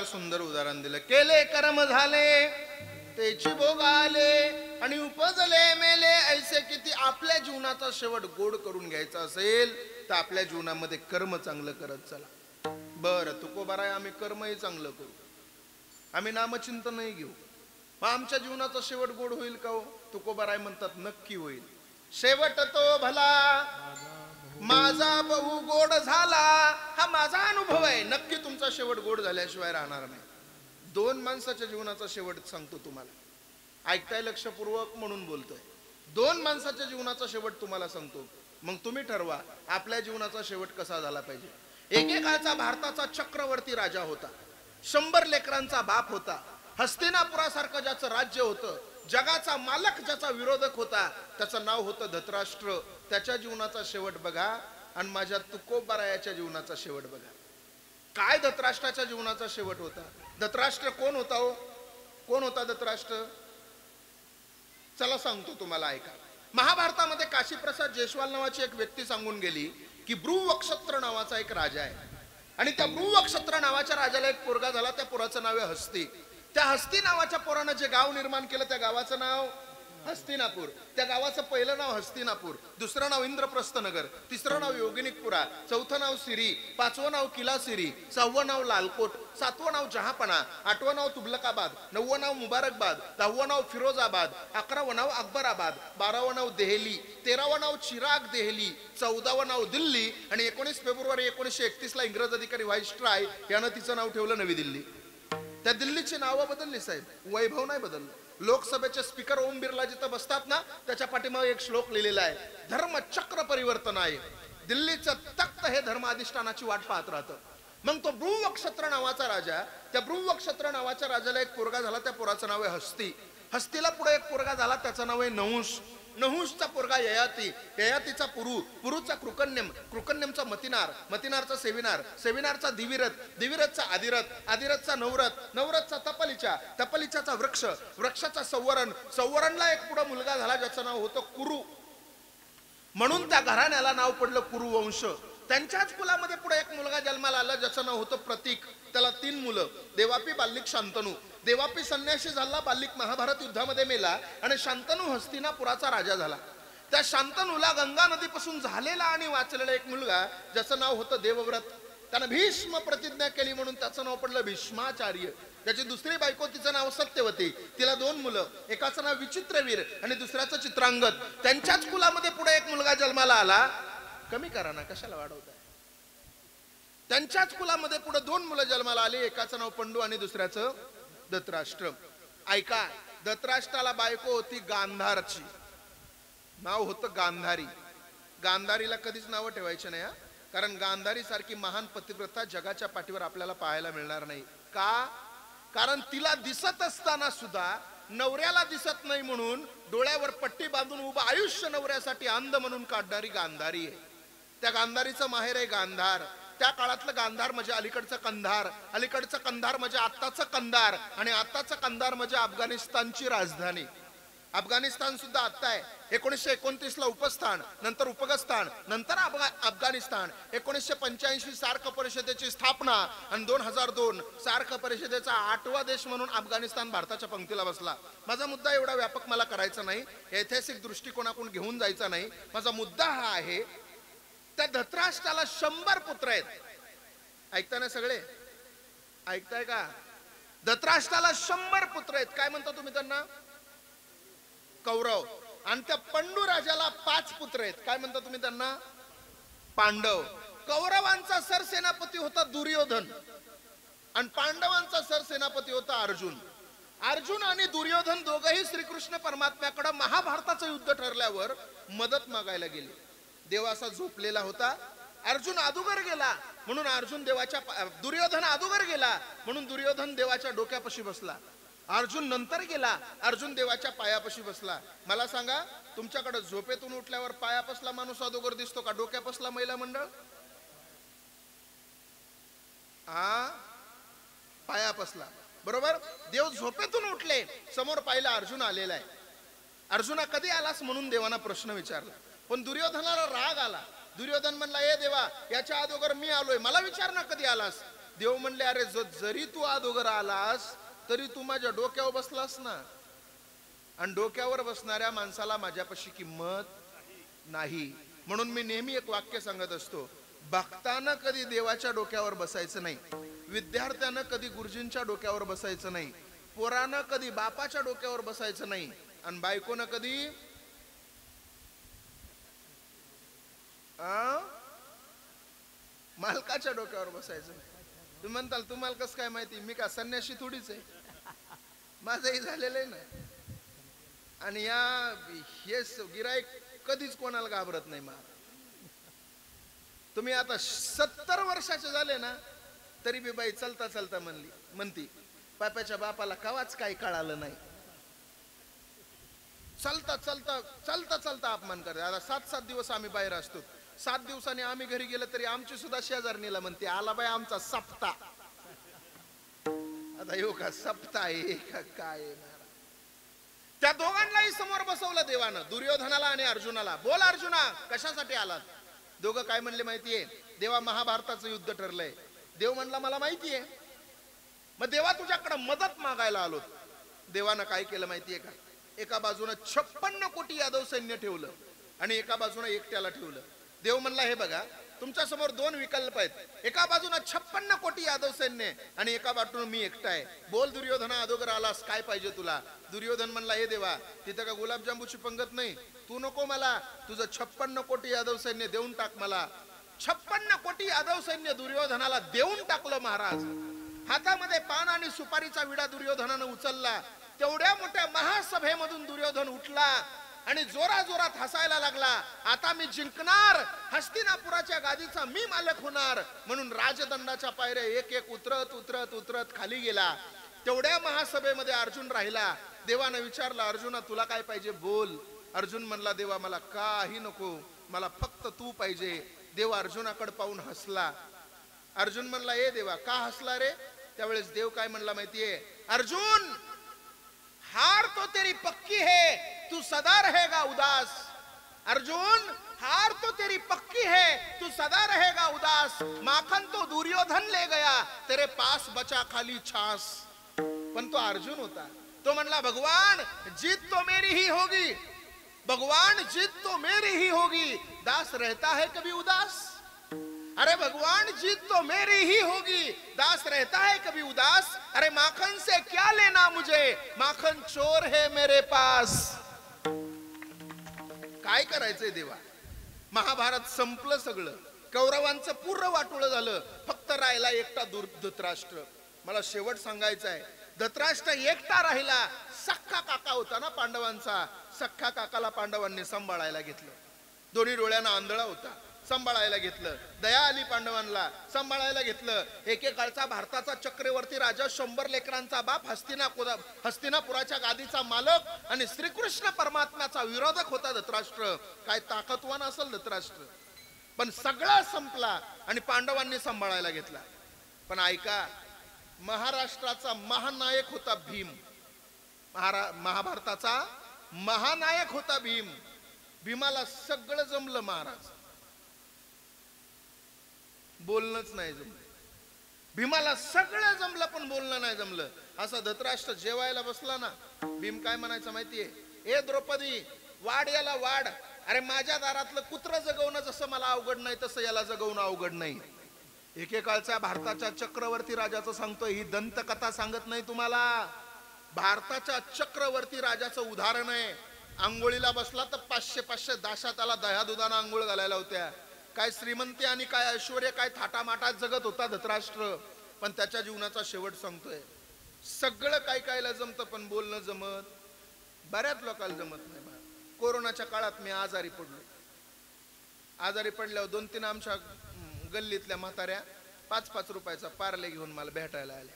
सुंदर उदाहरण दिलं. केले कर्म झाले त्याची भोग आले आणि उपजले मेले ऐसे. किती आपल्या जीवनाचा शेवट गोड करून घ्यायचा असेल तर आपल्या जीवनामध्ये कर्म चांगलं करत चला. बरं तुकोबारा आम्ही कर्मही चांगलं करू, आम्ही नामचिंतनही घेऊ, मग आमच्या जीवनाचा शेवट गोड होईल का हो? तुकोबाराय म्हणतात नक्की होईल. शेवट तो भला माझा बहु गोड झाला, हा माझा अनुभव आहे. नक्की तुमचा शेवट गोड झाल्याशिवाय राहणार नाही. दोन माणसाच्या जीवनाचा शेवट सांगतो तुम्हाला, ऐकताय लक्षपूर्वक म्हणून बोलतोय. दोन माणसाच्या जीवनाचा शेवट तुम्हाला सांगतो, मग तुम्ही ठरवा आपल्या जीवनाचा शेवट कसा झाला पाहिजे. एकेकाळचा भारताचा चक्रवर्ती राजा होता, 100 लेकरांचा बाप होता, हस्तिनापुरासारखं ज्याचं राज्य होतं, जगाचा मालक ज्याचा विरोधक होता, त्याचं नाव होतं धृतराष्ट्र. त्याच्या जीवनाचा शेवट बघा आणि माझ्या तुकोबारायाच्या जीवनाचा शेवट बघा. काय धृतराष्ट्राच्या जीवनाचा शेवट होता? धृतराष्ट्र कोण होता हो? कोण होता धृतराष्ट्र? चला सांगतो तुम्हाला, ऐका. महाभारतामध्ये काशीप्रसाद जयस्वाल नावाची एक व्यक्ती सांगून गेली की ब्रुवक्षत्र नावाचा एक राजा आहे आणि त्या ब्रुवक्षत्र नावाच्या राजाला एक पोरगा झाला. त्या पोराचं नाव आहे हस्ती. त्या हस्ती नावाच्या पोरानं जे गाव निर्माण केलं त्या गावाचं नाव हस्तिनापूर. त्या गावाचं पहिलं नाव हस्तिनापूर, दुसरं नाव इंद्रप्रस्थ नगर, तिसरं नाव योगिनिकपुरा, चौथं नाव सिरी, पाचवं नाव किला सिरी, सहावं नाव लालकोट, सातवं नाव जहापना, आठवं नाव तुबलकाबाद, नववं नाव मुबारकबाद, 10वं नाव फिरोजाबाद, 11वं नाव अकबराबाद, 12वं नाव देहली, 13वं नाव चिराग देहली, 14वं नाव दिल्ली आणि 19 फेब्रुवारी 1931 ला इंग्रज अधिकारी व्हाईसराय यानं तिचं नाव ठेवलं नवी दिल्ली. त्या दिल्लीची नावं बदलली साहेब, वैभव नाही बदललं. लोकसभेचे स्पीकर ओम बिर्ला जिथं बसतात ना, त्याच्या पाठीमागे एक श्लोक लिहिलेला आहे, धर्म चक्र परिवर्तन आहे. दिल्लीचं तख्त हे धर्म अधिष्ठानाची वाट पाहत राहतं. मग तो ब्रुवक्षत्र नावाचा राजा, त्या ब्रुवक्षत्र नावाच्या राजाला एक पोरगा झाला, त्या पोराचं नाव आहे हस्ती. हस्तीला पुढे एक पोरगा झाला, त्याचं नाव आहे नहुष. नहुषचा पोरगा ययाती, ययातीचा पुरु, पुरुचा कृकन्यम, कृकन्यमचा मतिनार, मतिनारचा सेविनार, सेविनारचा दिविरथ, दिविरथचा आदिरथ, आदिरथचा नवरथ, नवरथचा तपलीचा, तपलीचाचा वृक्ष, वृक्षाचा संवरण, संवरणला एक पुढे मुलगा झाला ज्याचं नाव होतं कुरु. म्हणून त्या घराण्याला नाव पडलं कुरुवंश. त्यांच्याच कुलामध्ये पुढे एक मुलगा जन्माला आला ज्याचं नाव होतं प्रतीक. त्याला 3 मुलं, देवापी, बाल्लिक, शांतनू. देवापी संन्यासी झाला, बाल्लिक महाभारत युद्धामध्ये मेला आणि शांतनू हस्तिनापुराचा राजा झाला. त्या शांतनूला गंगा नदीपासून झालेला आणि वाचलेला एक मुलगा ज्याचं नाव होतं देवव्रत. त्यानं भीष्म प्रतिज्ञा केली म्हणून त्याचं नाव पडलं भीष्माचार्य. त्याची दुसरी बायको, तिचं नाव सत्यवती. तिला 2 मुलं, एकाचं नाव विचित्रवीर आणि दुसऱ्याचं चित्रांगद. त्यांच्याच कुलामध्ये पुढे एक मुलगा जन्माला आला. कमी करा ना, कशाला वाढवताय? त्यांच्याच कुलामध्ये पुढे 2 मुलं जन्माला आली, एकाचं नाव पंडू आणि दुसऱ्याचं धृतराष्ट्र. ऐका, धृतराष्ट्राला बायको होती गांधारची, नाव होतं गांधारी. गांधारीला कधीच नावं ठेवायची नाही, कारण गांधारी सारखी महान पतिव्रता जगाच्या पाठीवर आपल्याला पाहायला मिळणार नाही. का? कारण तिला दिसत असताना सुद्धा नवऱ्याला दिसत नाही म्हणून डोळ्यावर पट्टी बांधून उभं आयुष्य नवऱ्यासाठी अंध म्हणून काढणारी गांधारी आहे. त्या गांधारीचं माहेर आहे गांधार. त्या काळातलं गांधार म्हणजे अलीकडचं कंधार, अलीकडचं कंधार म्हणजे आत्ताचं कंधार आणि आत्ताचं कंधार म्हणजे अफगाणिस्तानची राजधानी. अफगाणिस्तान सुद्धा आता आहे. 1929 ला उपस्थान, नंतर उपगस्थान, नंतर अफगाणिस्तान. 1985 सार्क परिषदेची स्थापना आणि 2002 सार्क परिषदेचा 8वा देश म्हणून अफगाणिस्तान भारताच्या पंक्तीला बसला. माझा मुद्दा एवढा व्यापक मला करायचा नाही, ऐतिहासिक दृष्टिकोनातून घेऊन जायचा नाही. माझा मुद्दा हा आहे, त्या धृतराष्ट्राला 100 पुत्र आहेत. ऐकताय ना सगळे? ऐकताय का? धृतराष्ट्राला 100 पुत्र आहेत. काय म्हणता तुम्ही त्यांना? कौरव. आणि त्या पंडू राजाला 5 पुत्र आहेत. काय म्हणता तुम्ही त्यांना? पांडव. कौरवांचा सरसेनापती होता दुर्योधन आणि पांडवांचा सरसेनापती होता अर्जुन. अर्जुन आणि दुर्योधन दोघंही श्रीकृष्ण परमात्म्याकडे महाभारताचं युद्ध ठरल्यावर मदत मागायला गेले. देव असा झोपलेला होता. अर्जुन अदुगर गेला म्हणून दुर्योधन अदुगर गेला म्हणून दुर्योधन देवाच्या डोक्यापाशी बसला. अर्जुन नंतर गेला, अर्जुन देवाच्या पायापाशी बसला. मला सांगा, तुमच्याकडे झोपेतून उठल्यावर पायापासला माणूस अदोगर दिसतो का डोक्यापासला महिला मंडळ? पायापासला. बरोबर. देव झोपेतून उठले, समोर पाहिला अर्जुन आलेला आहे. अर्जुना कधी आलास म्हणून देवाना प्रश्न विचारला. पण दुर्योधनाला राग आला. दुर्योधन म्हणला, ए देवा, याच्या अगोदर मी आलोय, मला विचार ना कधी आलास. देव म्हणले, अरे जरी तू अगोदर आलास तरी तू माझ्या डोक्यावर बसलास ना, आणि डोक्यावर बसणाऱ्या माणसाला माझ्यापाशी किंमत नाही. म्हणून मी नेहमी एक वाक्य सांगत असतो, भक्तानं कधी देवाच्या डोक्यावर बसायचं नाही, विद्यार्थ्यानं कधी गुरुजींच्या डोक्यावर बसायचं नाही, पोरानं कधी बापाच्या डोक्यावर बसायचं नाही, आणि बायकोनं कधी मालकाच्या डोक्यावर बसायचं नाही. तुम्ही म्हणताल, तुम्हाला कसं काय माहिती? मी का संन्याशी थोडीच आहे, माझंही झालेलं आहे ना. आणि हे गिराईक कधीच कोणाला घाबरत नाही. तुम्ही आता 70 वर्षाचे झाले ना, तरी बी बाई चलता चलता म्हणती, पाप्याच्या बापाला कवाच काही कळालं नाही. चलता चलता चलता चलता अपमान करते. आता 7-7 दिवस आम्ही बाहेर असतो. 7 दिवसांनी आम्ही घरी गेलो तरी आमची सुद्धा शेजारणीला म्हणते, आला बाई आमचा सप्ता. आता येऊ का सप्ता आहे का काय? त्या दोघांनाही समोर बसवलं देवानं, दुर्योधनाला आणि अर्जुनाला. बोल अर्जुना, कशासाठी आलात? दोघं काय म्हणले माहितीये? देवा, महाभारताचं युद्ध ठरलंय. देव म्हणला, मला माहितीये. मग देवा, तुझ्याकडे मदत मागायला आलो. देवानं काय केलं माहितीये का? एका बाजूने 56 कोटी यादव सैन्य ठेवलं आणि एका बाजूने एकट्याला ठेवलं. देव म्हणला, हे बघा, तुमच्या समोर 2 विकल्प आहेत. एका बाजूने 56 कोटी यादव सैन्य आणि एका बाजूने मी एकटा आहे. बोल दुर्योधना, अदोगर आलास, काय पाहिजे तुला? दुर्योधन म्हणला, हे देवा, तिथं का गुलाबजांबूची पंगत नाही, तू नको मला, तुझं 56 कोटी यादव सैन्य देऊन टाक मला. 56 कोटी यादव सैन्य दुर्योधनाला देऊन टाकलं महाराज. हातामध्ये पान आणि सुपारीचा विडा दुर्योधनानं उचलला. तेवढ्या मोठ्या महासभेमधून दुर्योधन उठला आणि जोराजोरात हसायला लागला. आता मी जिंकणार, हस्तिनापुराच्या गादीचा मी मालक होणार. म्हणून राजदंडाच्या पायऱ्या एक एक उतरत उतरत उतरत खाली गेला. तेवढ्या महासभेमध्ये अर्जुन राहिला. देवानं विचारलं, अर्जुना, तुला काय पाहिजे? बोल. अर्जुन म्हणला, देवा, मला काही नको, मला फक्त तू पाहिजे. देव अर्जुनाकडे पाहून हसला. अर्जुन म्हणला, ए देवा, का हसला रे? त्यावेळेस देव काय म्हणला माहितीये? अर्जुन, हार तो तेरी पक्की है, तू सदा रहेगा उदास. अर्जुन, हार तो तेरी पक्की है, तू सदा रहेगा उदास. माखन तो दुर्योधन ले गया, तेरे पास बचा खाली छास. पण तो अर्जुन होता. तो म्हणला, भगवान, जीत तो मेरी ही होगी, भगवान, जीत तो मेरी ही होगी. दास रहता है कभी उदास? अरे भगवान, जीत तो मेरी ही होगी, दास रहता है कभी उदास. अरे माखन से क्या लेना मुझे, माखन चोर है मेरे पास. काय करायचंय देवा? महाभारत संपलं सगळं. कौरवांचं पूर्ण वाटोळं झालं. फक्त राहिला एकटा धृतराष्ट्र. मला शेवट सांगायचा आहे, धृतराष्ट्र एकटा राहिला. सख्खा काका होता ना पांडवांचा. सख्खा काकाला पांडवांनी सांभाळायला घेतलं. दोन्ही डोळ्यांना आंधळा होता, सांभाळायला घेतलं. दया आली पांडवांना, सांभाळायला घेतलं. एकेकाळचा भारताचा चक्रवर्ती राजा, 100 लेकरांचा बाप, हस्तिनापुराच्या गादीचा मालक आणि श्रीकृष्ण परमात्म्याचा विरोधक होता धृतराष्ट्र. काय ताकदवान असेल धृतराष्ट्र. पण सगळा संपला आणि पांडवांनी सांभाळायला घेतला. पण ऐका, महाराष्ट्राचा महानायक होता भीम. महाभारताचा महानायक होता भीम. भीमाला सगळं जमलं महाराज, बोलणंच नाही जमलं. भीमाला सगळं जमलं पण बोलणं नाही जमलं. असा धृतराष्ट्र जेवायला बसला ना, भीम काय म्हणायचं माहितीये, ए द्रौपदी वाढ याला वाढ. अरे माझ्या दारातलं कुत्र जगवणं जसं मला अवघड नाही तसं याला जगवणं अवघड नाही. एकेकाळच्या भारताच्या चक्रवर्ती राजाचं सांगतोय, ही दंतकथा सांगत नाही तुम्हाला. भारताच्या चक्रवर्ती राजाचं उदाहरण आहे. आंघोळीला बसला तर 500 दाशा त्याला दह्या दुधानं आंघोळ घालायला होत्या. काय श्रीमंती आणि काय ऐश्वर्य, काय थाटामाटात जगत होता धृतराष्ट्र. पण त्याच्या जीवनाचा शेवट सांगतोय, सगळं काय कायला जमतं पण बोलणं जमत बऱ्याच लोकांना जमत नाही. कोरोनाच्या काळात मी आजारी पडलो. आजारी पडल्यावर 2-3 आमच्या गल्लीतल्या म्हाताऱ्या 5-5 रुपयाचा पार्ले घेऊन मला भेटायला आल्या.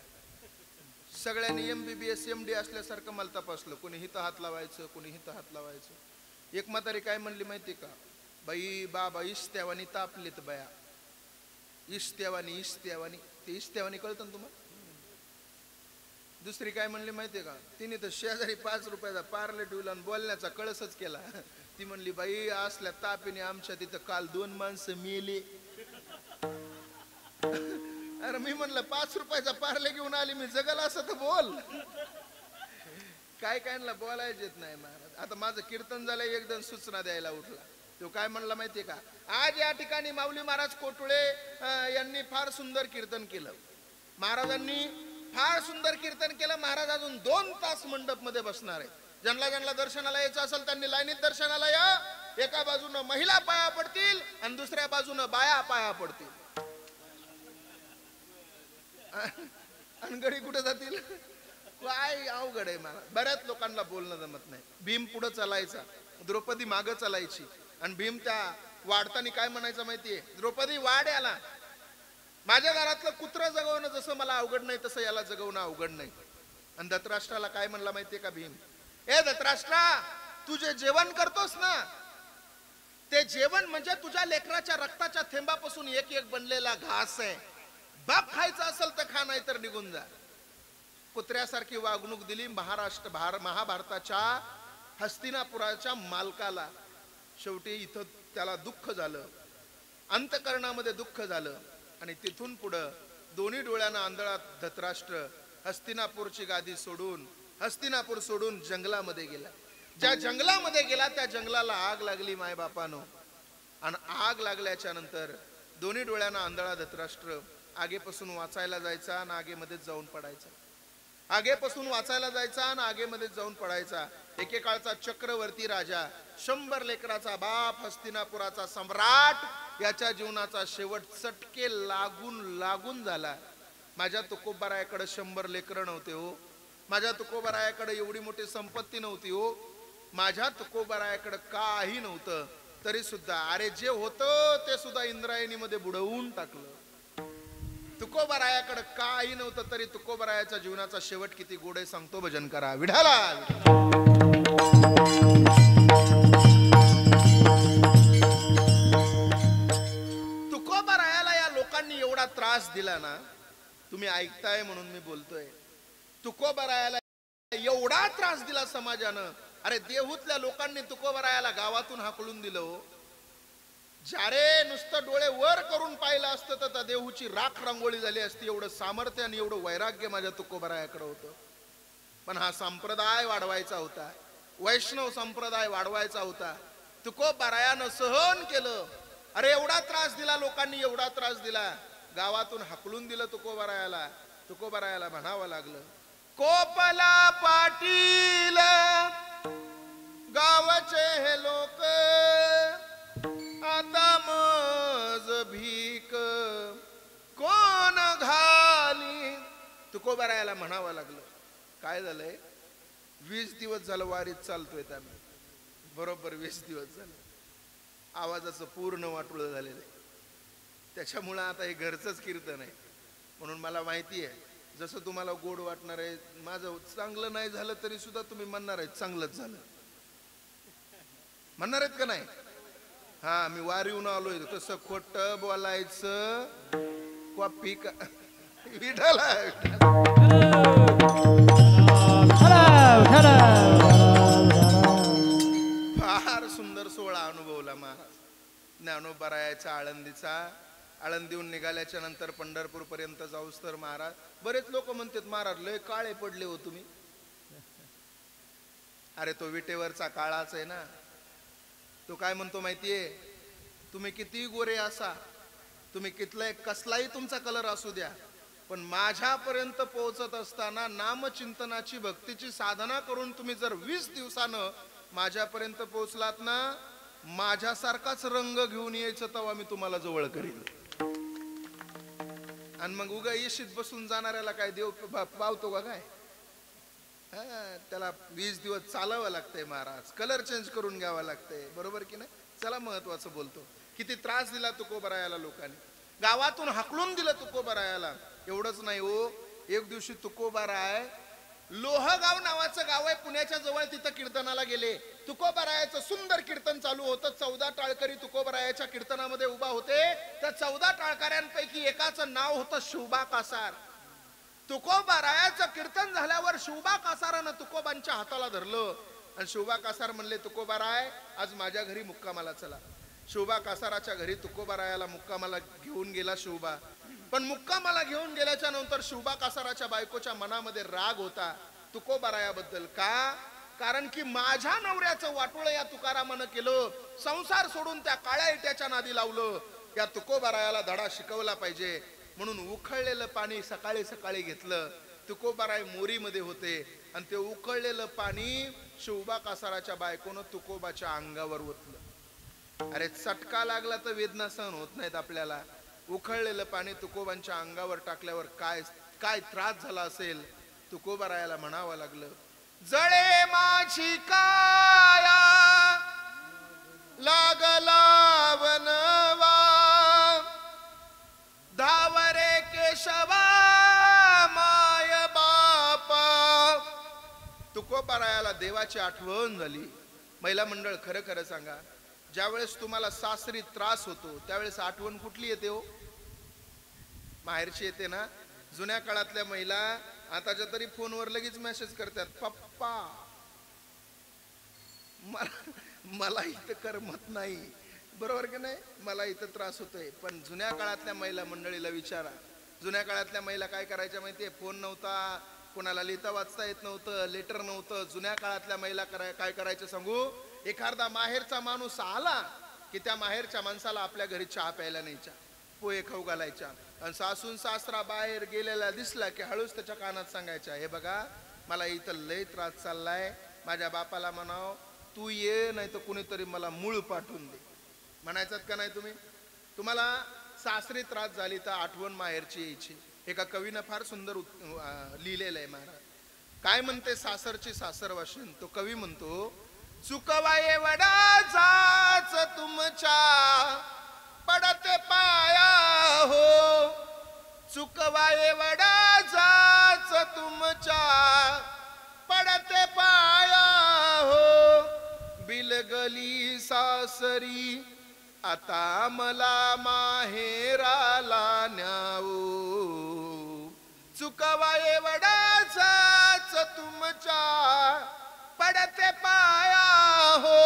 सगळ्यांनी MBBS MD असल्यासारखं मला तपासलं. कोणी हिथं हात लावायचं, कोणी हिथं हात लावायचं. एक म्हातारी काय म्हणली माहिती का, बाई बाबा इस्त्यावानी तापलेत बया. इस्त्यावानी ते इस्त्यावानी कळतं ना तुम्हाला. दुसरी काय म्हणली माहितीये का, तिने तर शेजारी 5 रुपयाचा पार्ले ठेवला आणि बोलण्याचा कळसच केला. ती म्हणली बाई असल्या तापीने आमच्या तिथं काल 2 माणसं मेले. अरे मी म्हणलं 5 रुपयाचा पार्ले घेऊन आली, मी जगल असं तर बोल. काय कायला बोलायच येत नाही महाराज. आता माझं कीर्तन झालं, एकदम सूचना द्यायला उठला. तो काय म्हणला माहितीये का, आज या ठिकाणी माऊली महाराज कोटुळे यांनी फार सुंदर कीर्तन केलं. महाराजांनी फार सुंदर कीर्तन केलं. महाराज अजून 2 तास मंडप मध्ये बसणार आहे. ज्यांना दर्शनाला यायचं असेल त्यांनी लाईनीत दर्शनाला या. एका बाजूनं महिला पाया पडतील आणि दुसऱ्या बाजूनं बाया पाया पडतील. अनगडी कुठे जातील, काय अवघड आहे मला. बऱ्याच लोकांना बोलणं जमत नाही. भीम पुढे चालायचा, द्रौपदी मागं चालायची. आणि भीम त्या वाढताना काय म्हणायचं माहितीये, द्रौपदी वाढ याला. माझ्या घरातलं कुत्र जगवणं जसं मला अवघड नाही तसं याला जगवणं अवघड नाही. आणि धृतराष्ट्राला काय म्हणला माहितीये का भीम, ए धृतराष्ट्रा तू जे जेवण करतोस ना, ते जेवण म्हणजे तुझ्या लेकराच्या रक्ताच्या थेंबापासून एक एक बनलेला घास आहे. बाप खायचा असेल तर खा, नाही तर निघून जा. कुत्र्यासारखी वागणूक दिली महाभारताच्या हस्तिनापुराच्या मालकाला. शेवटी इथं त्याला दुःख झालं, अंतकरणामध्ये दुःख झालं. आणि तिथून पुढं दोन्ही डोळ्यानं आंधळा धृतराष्ट्र हस्तिनापूरची गादी सोडून, हस्तिनापूर सोडून जंगलामध्ये गेला. ज्या जंगलामध्ये गेला त्या जंगलाला आग लागली मायबापानो. आणि आग लागल्याच्या नंतर दोन्ही डोळ्यानं आंधळा धृतराष्ट्र आगेपासून वाचायला जायचा आणि आगेमध्येच जाऊन पडायचा. आगेपासून वाचायला जायचा आणि आगेमध्येच जाऊन पडायचा. एकेकाळचा चक्रवर्ती राजा, 100 लेकराचा बाप, हस्तिनापुराचा सम्राट, याच्या जीवनाचा शेवट चटके लागून झाला. माझ्या तुकोबारायाकडे 100 लेकरं नव्हते हो. माझ्या तुकोबारायाकडे एवढी मोठी संपत्ती नव्हती हो. माझ्या तुकोबारायाकडे काही नव्हतं. तरी सुद्धा अरे जे होतं ते सुद्धा इंद्रायणीमध्ये बुडवून टाकलं. तुकोबारायाकडे काही नव्हतं तरी तुकोबारायाच्या जीवनाचा शेवट किती गोड आहे सांगतो. भजन करा विठाला. तुकोबारायाला या लोकांनी एवढा त्रास दिला ना, तुम्ही ऐकताय म्हणून मी बोलतोय. तुकोबारायाला एवढा त्रास दिला समाजानं. अरे देहूतल्या लोकांनी तुकोबारायाला गावातून हाकलून दिलं हो. ज्यारे नुसतं डोळे वर करून पाहिलं असतं तर त्या देहूची राख रांगोळी झाली असती. एवढं सामर्थ्य आणि एवढं वैराग्य माझ्या तुकोबारायाकडे होतं. पण हा संप्रदाय वाढवायचा होता, वैष्णव संप्रदाय वाढवायचा होता. तुकोबारायानं सहन केलं. अरे एवढा त्रास दिला लोकांनी, एवढा त्रास दिला. गावातून हाकलून दिलं तुकोबारायाला. तुकोबारायाला म्हणावं लागलं, कोपला पाटील गावाचे हे लोक, आता मज भीक कोण घाली. तुकोबारायाला म्हणावं लागलं. काय झालंय, 20 दिवस झालं वारीत चालतोय त्यामुळे, बरोबर 20 दिवस झालं. आवाजाचं पूर्ण वाटोळं झालेलं आहे. त्याच्यामुळं आता हे घरचंच कीर्तन आहे. म्हणून मला माहिती आहे जसं तुम्हाला गोड वाटणार आहे, माझं चांगलं नाही झालं तरी सुद्धा तुम्ही म्हणणार आहेत चांगलंच झालं. म्हणणार आहेत का नाही? हा, मी वारीहून आलोय तसं खोटं बोलायचं कॉपी का विठाला.
ठरव, ठरव, ठरव.
फार सुंदर सोहळा अनुभवला महाराज. ज्ञानोबरायाच्या आळंदीचा. आळंदीहून निघाल्याच्या नंतर पंढरपूर पर्यंत जाऊस तर महाराज, बरेच लोक म्हणतात महाराज लय काळे पडले हो तुम्ही. अरे तो विटेवरचा काळाच आहे ना. तो काय म्हणतो माहितीये, तुम्ही किती गोरे असा, तुम्ही कसलाही तुमचा कलर असू द्या, पण माझ्यापर्यंत पोहोचत असताना नामचिंतनाची भक्तीची साधना करून तुम्ही जर 20 दिवसानं माझ्यापर्यंत पोहोचलात ना, माझ्यासारखाच रंग घेऊन यायचं तेव्हा मी तुम्हाला जवळ करीन. आणि मग उगा येशीत बसून जाणाऱ्याला काय देव पावतो का काय? त्याला 20 दिवस चालावं लागतंय महाराज, कलर चेंज करून घ्यावा लागतंय, बरोबर की नाही? चला महत्वाचं बोलतो. किती त्रास दिला तुकोबरायाला लोकांनी, गावातून हाकलून दिलं तुकोबरायाला. एवढंच नाही हो, एक दिवशी तुकोबराय लोहगाव नावाचं गाव आहे पुण्याच्या जवळ, तिथं कीर्तनाला गेले. तुकोबरायाचं सुंदर कीर्तन चालू होतं. 14 टाळकरी तुकोबरायाच्या कीर्तनामध्ये उभा होते. त्या 14 टाळकऱ्यांपैकी एकाचं नाव होतं शिवबा कासार. तुकोबरायाचं कीर्तन झाल्यावर शिवबा कासारानं तुकोबांच्या हाताला धरलं आणि शिवबा कासार म्हणले, तुकोबराय आज माझ्या घरी मुक्कामाला चला. शिवबा कासाराच्या घरी तुकोबरायाला मुक्कामाला घेऊन गेला शिवबा. पण मुक्कामाला घेऊन गेल्याच्या नंतर शिवबा कासाराच्या बायकोच्या मनामध्ये राग होता तुकोबरायाबद्दल. का? कारण की माझ्या नवऱ्याचं वाटोळं या तुकारामानं केलं, संसार सोडून त्या काळ्या इट्याच्या नादी लावलं. या तुकोबरायाला धडा शिकवला पाहिजे म्हणून उखळलेलं पाणी सकाळी सकाळी घेतलं. तुकोबराय मोरीमध्ये होते आणि ते उकळलेलं पाणी शिवबा कासाराच्या बायकोनं तुकोबाच्या अंगावर ओतलं. अरे चटका लागला तर वेदना सहन होत नाहीत आपल्याला. उखळलेलं पाणी तुकोबांच्या अंगावर टाकल्यावर काय काय त्रास झाला असेल. तुकोबरायाला म्हणावं लागलं, जळे माझी काया लागला वनवा, धावरे केशवा माय बापा. तुकोबरायाला देवाची आठवण झाली. महिला मंडळ खरं खरं सांगा, ज्यावेळेस तुम्हाला सासरी त्रास होतो त्यावेळेस आठवण कुठली येते हो? माहेरची येते ना. जुन्या काळातल्या महिला आताच्या तरी फोनवर लगेच मेसेज करतात, पप्पा मला इथं करमत नाही, बरोबर की नाही, मला इथं त्रास होतोय. पण जुन्या काळातल्या महिला मंडळीला विचारा, जुन्या काळातल्या महिला काय करायच्या माहितीये? फोन नव्हता, कोणाला लिहिता वाचता येत नव्हतं, लेटर नव्हतं. जुन्या काळातल्या महिला काय करायचं सांगू? एखादा माहेरचा माणूस आला की त्या माहेरच्या माणसाला आपल्या घरी चहा प्यायला न्यायच्या, पोहे खाऊ घालायच्या. आणि सासून सासरा बाहेर गेलेला दिसला की हळूच त्याच्या कानात सांगायच्या, हे बघा मला इथं लय त्रास चाललाय, माझ्या बापाला म्हणाव तू ये, नाही तर कुणीतरी मला मूळ पाठवून दे. म्हणायचात का नाही तुम्ही? तुम्हाला सासरी त्रास झाली तर आठवण माहेरची यायची. एका कवीनं फार सुंदर लिहिलेलं आहे महाराज. काय म्हणते सासरची सासरवाशीन? तो कवी म्हणतो, चुकवाये वडाचाच तुमच्या पडते पाया हो, चुकवाये वडाचाच तुमच्या पडते पाया हो, बिलगली सासरी आता मला माहेराला न्यावो, चुकवाये वडाचाच तुमच्या पडते पाया हो.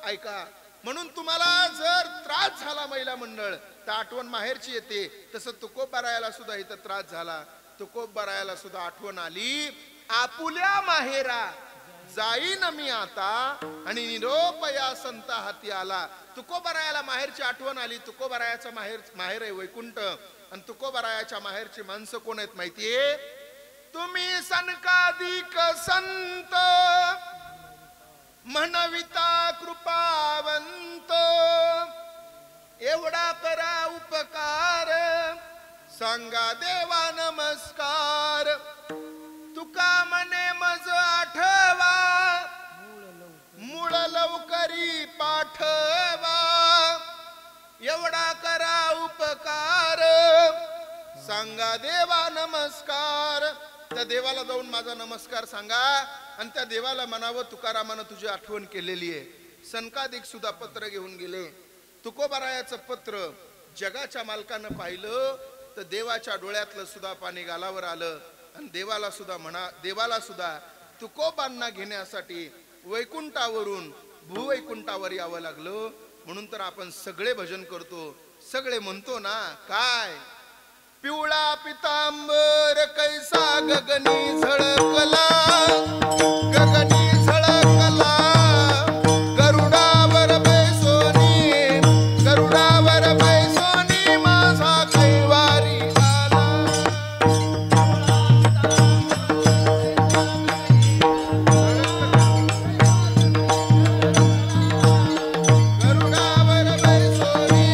ऐका, म्हणून तुम्हाला जर त्रास झाला महिला मंडळ तर आठवण माहेरची येते. तसं तुकोबरायाला सुद्धा इथं त्रास झाला. तुकोबरायाला सुद्धा आठवण आली, आपुल्या माहेरा जाईन मी आता आणि निरोप या संत हाती आला. तुकोबरायाला माहेरची आठवण आली. तुकोबरायाचा माहेर आहे वैकुंठ. आणि तुकोबरायाच्या माहेरची माणसं कोण आहेत माहितीये? तुम्ही सनकादिक संत म्हणविता कृपावंत, एवढा करा उपकार सांगा देवा नमस्कार. तुका मने मज आठवा मूळ लवकरी पाठवा, एवढा करा उपकार सांगा देवा नमस्कार. त्या देवाला जाऊन माझा नमस्कार सांगा आणि त्या देवाला म्हणावं तुकारामानं तुझी आठवण केलेली आहे. सनकादिक सुद्धा पत्र घेऊन गेले. तुकोबरायाचं पत्र जगाच्या मालकानं पाहिलं तर देवाच्या डोळ्यातलं सुद्धा पाणी गालावर आलं. आणि देवाला सुद्धा तुकोबांना घेण्यासाठी वैकुंठावरून भूवैकुंठावर यावं लागलं. म्हणून तर आपण सगळे भजन करतो, सगळे म्हणतो ना, काय पिवळा पितांबर कैसा गगनी झळकला, गगनी झळकला, गरुडावर बैसोनी, गरुडावर बैसोनी माझा कैवारी आला. गरुडावर बैसोनी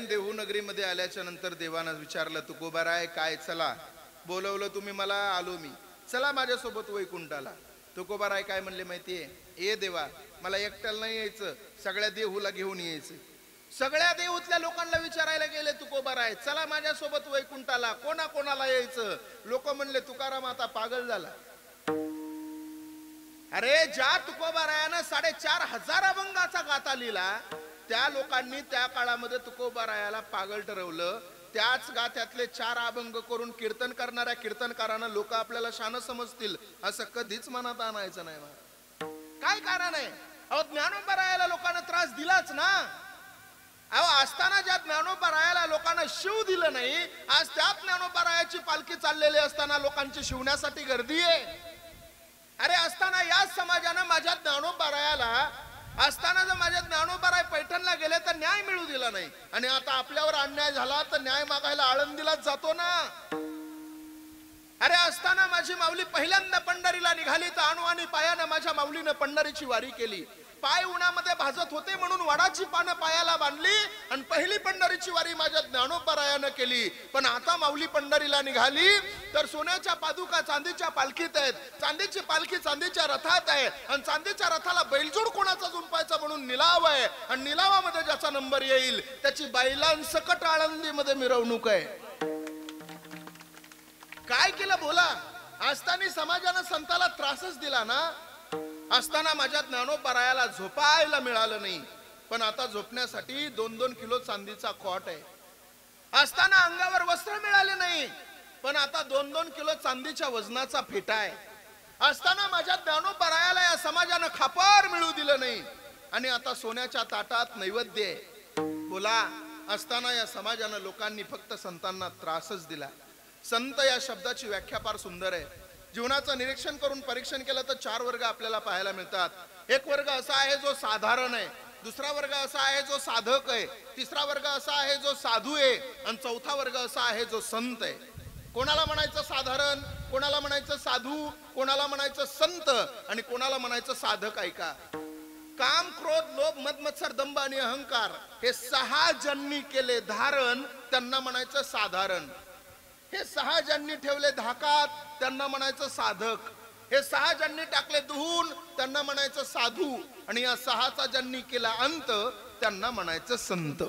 देहूनगरीमध्ये आल्याच्या नंतर देवानं विचारलं, तुकोबाराय काय, चला बोलवलं तुम्ही मला, आलो मी, चला माझ्यासोबत वैकुंठाला. तुकोबाराय काय म्हणले माहितीये, ए देवा, मला एकट्याला नाही यायचं, सगळ्या देहूला घेऊन यायचं. सगळ्या देहूतल्या लोकांना विचारायला गेले तुकोबाराय, चला माझ्यासोबत वैकुंठाला, कोणाला यायचं. लोक म्हणले तुकाराम आता पागल झाला. अरे ज्या तुकोबारायानं 4,500 अभंगाचा गाथा लिहिला, त्या लोकांनी त्या काळामध्ये तुकोबारायाला पागल ठरवलं. त्याच गाथ्यातले 4 अभंग करून कीर्तन करणाऱ्या कीर्तनकारांना लोक आपल्याला शान समजतील, असं कधीच मनात आणायचं नाही. काय कारण आहे? अहो ज्ञानोबारायाला लोकांना त्रास दिलाच ना. अहो असताना ज्या ज्ञानोबारायाला लोकांना शिव दिलं नाही, आज त्या ज्ञानोबारायाची पालखी चाललेली असताना लोकांची शिवण्यासाठी गर्दी आहे. अरे असताना याच समाजानं माझ्या ज्ञानोबारायाला, असताना जर माझ्या ज्ञानोबाराय पैठणला गेले तर न्याय मिळू दिला नाही, आणि आता आपल्यावर अन्याय झाला तर न्याय मागायला आळंदीलाच जातो ना. अरे असताना माझी माऊली पहिल्यांदा पंढरीला निघाली तर अणुआणी पायानं माझ्या माऊलीनं पंढरीची वारी केली. पाय उन्हामध्ये भाजत होते म्हणून वडाची पानं पायाला बांधली आणि पहिली पंढरीची वारी माझ्या ज्ञानोबारायानं केली. पण आता माऊली पंढरीला निघाली तर सोन्याच्या पादुका चांदीच्या पालखीत आहेत, चांदीची पालखी चांदीच्या रथात आहे, आणि चांदीच्या रथाला बैलजोड कोणाचा जुंपायचा म्हणून निलाव आहे, आणि निलावामध्ये ज्याचा नंबर येईल त्याची बैलांसकट आळंदीमध्ये मिरवणूक आहे. काय केलं बोला? असताना समाजानं संताला त्रासच दिला ना. असताना माझ्या ज्ञानोबारायाला झोपायला मिळालं नाही, पण आता झोपण्यासाठी 2-2 किलो चांदीचा कॉट आहे. असताना अंगावर वस्त्र मिळाले नाही, पण आता 2-2 किलो चांदीच्या वजनाचा फेटा आहे. असताना माझ्या ज्ञानोबारायाला या समाजानं खापर मिळू दिलं नाही, आणि आता सोन्याच्या ताटात नैवेद्य आहे. बोला, असताना या समाजानं लोकांनी फक्त संतांना त्रासच दिला. संत या शब्दाची व्याख्या फार सुंदर आहे. जीवनाचं निरीक्षण करून परीक्षण केलं तर 4 वर्ग आपल्याला पाहायला मिळतात. एक वर्ग असा आहे जो साधारण आहे, दुसरा वर्ग असा आहे जो साधक आहे, तिसरा वर्ग असा आहे जो साधू आहे, आणि चौथा वर्ग असा आहे जो संत आहे. कोणाला म्हणायचं साधारण, कोणाला म्हणायचं साधू, कोणाला म्हणायचं संत, आणि कोणाला म्हणायचं साधक. ऐका, काम, क्रोध, लोभ, मद, मत्सर, दंभ आणि अहंकार हे 6 ज्यांनी केले धारण त्यांना म्हणायचं साधारण. हे 6 ज्यांनी ठेवले धाकात त्यांना म्हणायचं साधक. हे 6 ज्यांनी टाकले धुवून त्यांना म्हणायचं साधू, आणि या 6चा ज्यांनी केला अंत त्यांना म्हणायचं संत.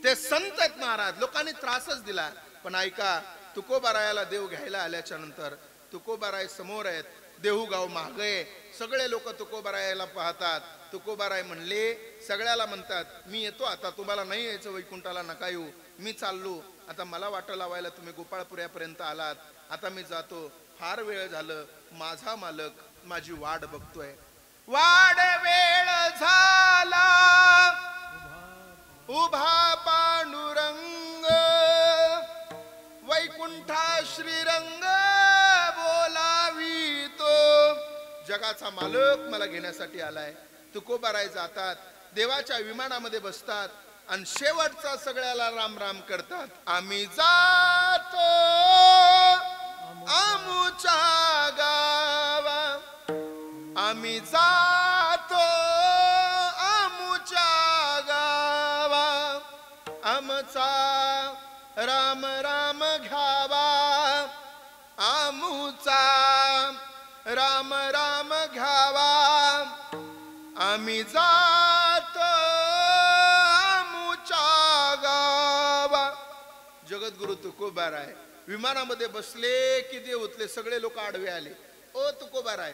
ते संत आहेत महाराज. लोकांनी त्रासच दिला. पण ऐका, तुकोबारायाला देव घ्यायला आल्याच्या नंतर तुकोबाराय समोर आहेत, देहू गाव मागे आहे. सगळे लोक तुकोबारायाला पाहतात. तुकोबाराय म्हणले, सगळ्याला म्हणतात, मी येतो आता, तुम्हाला नाही यायचं वैकुंठाला नका येऊ, मी चाललो. आता मला वाट लावायला तुम्ही गोपाळपुऱ्यापर्यंत आलात, आता मी जातो, फार वेळ झालं, माझा मालक माझी वाट बघतोय. वाड वेळ झाला उभा पांडुरंग, वैकुंठा श्रीरंग बोलावितो. जगाचा मालक मला घेण्यासाठी आलाय. तुकोबाराय जातात, देवाच्या विमानामध्ये बसतात, आणि शेवटचा सगळ्याला राम राम करतात. आम्ही जातो आमुच्या गावा, आम्ही जातो आमचा राम राम घ्यावा, आमुचा राम राम घ्यावा, आम्ही जात आमुच्या गावा. जगद्गुरु तुकोबाराय विमानामध्ये बसले की ते उतले सगळे लोक आडवे आले. ओ तुकोबाराय,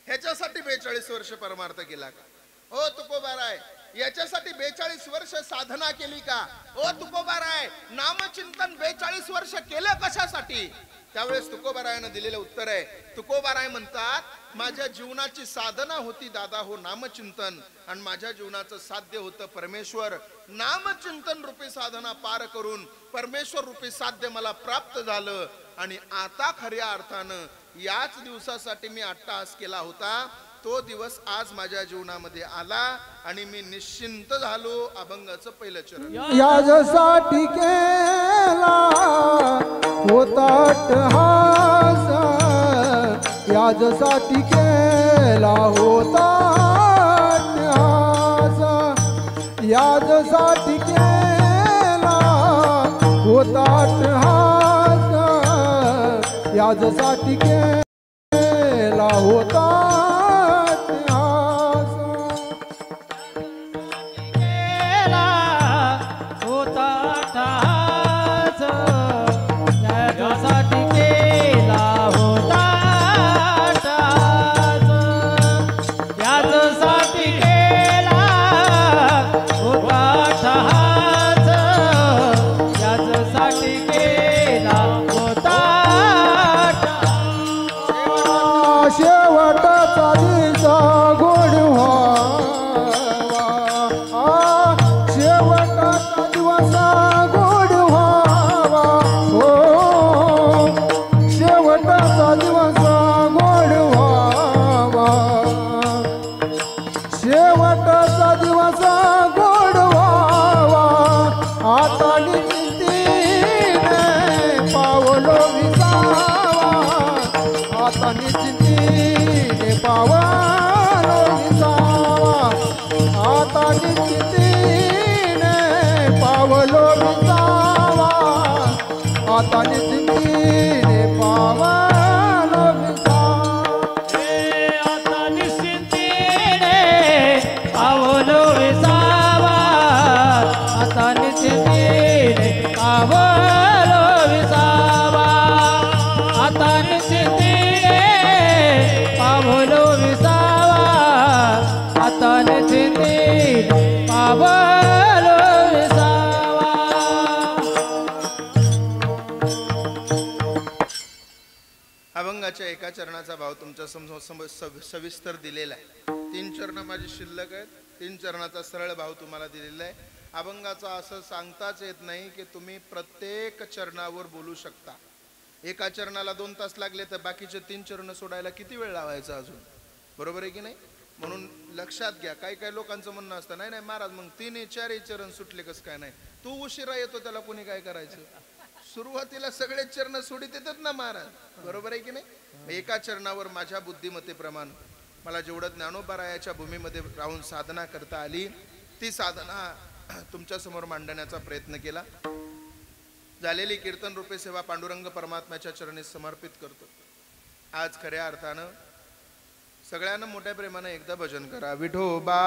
ह्याच्यासाठी 42 वर्ष परमार्थ केला का? ओ तुकोबाराय, याच्यासाठी 42 वर्ष साधना केली का? ओ तुकोबाराय, नामचिंतन 42 वर्ष केलं कशासाठी? त्यावेळेस तुकोबारायानं दिलेलं उत्तर आहे. तुकोबाराय म्हणतात, माझ्या जीवनाची साधना होती दादा हो नामचिंतन, आणि माझ्या जीवनाचं साध्य होतं परमेश्वर. नामचिंतन रूपी साधना पार करून परमेश्वर रूपी साध्य मला प्राप्त झालं, आणि आता खऱ्या अर्थानं याच दिवसासाठी मी अट्टहास केला होता, तो दिवस आज माझ्या जीवनामध्ये आला आणि मी निश्चिंत झालो. अभंगाचं पहिलं चरण.
यासाठी केला होता अट्टहास, यासाठी केला होता अट्टहास, यासाठी केला होता अट्टहास, यासाठी केला होता
अभंगाच्या एका चरणाचा भाव तुमच्या समोर सविस्तर दिलेला आहे. 3 चरण माझी शिल्लक आहेत. 3 चरणाचा सरळ भाव तुम्हाला दिलेला आहे. अभंगाचा असं सांगताच येत नाही की तुम्ही प्रत्येक चरणावर बोलू शकता. एका चरणाला 2 तास लागले तर बाकीचे 3 चरण सोडायला किती वेळ लावायचा अजून? बरोबर आहे की नाही? म्हणून लक्षात घ्या. काही लोकांचं म्हणणं असतं, नाही नाही महाराज मग 3-4 चरण सुटले कसं काय? नाही, तू उशिरा येतो त्याला कोणी काय करायचं? सुरुवातीला सगळे चरण सोडित येतात ना महाराज. बरोबर आहे की नाही? एका चरणावर माझ्या बुद्धिमत्तेप्रमाणे मला जेवढं ज्ञानोबारायाच्या भूमीमध्ये राहून साधना करता आली ती साधना तुमच्या समोर मांडण्याचा प्रयत्न केला. झालेली कीर्तन रूपे सेवा पांडुरंग परमात्म्याच्या चरणी समर्पित करतो. आज खऱ्या अर्थानं सगळ्यांना मोठ्या प्रेमाने एकदा भजन करा. विठोबा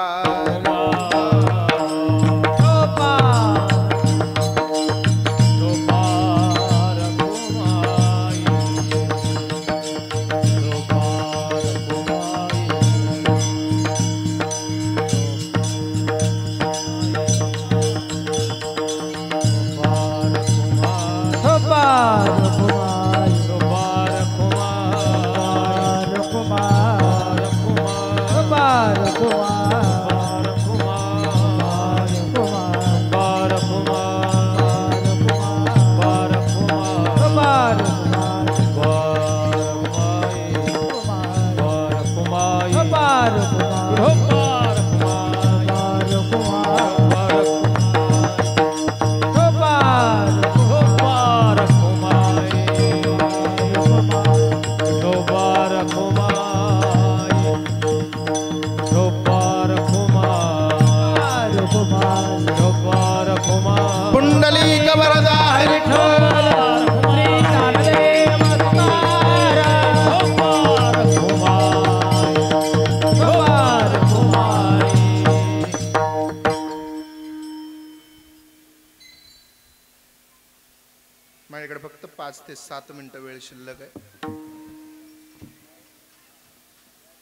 माझ्याकडे फक्त 5 ते 7 मिनिटं वेळ शिल्लक आहे.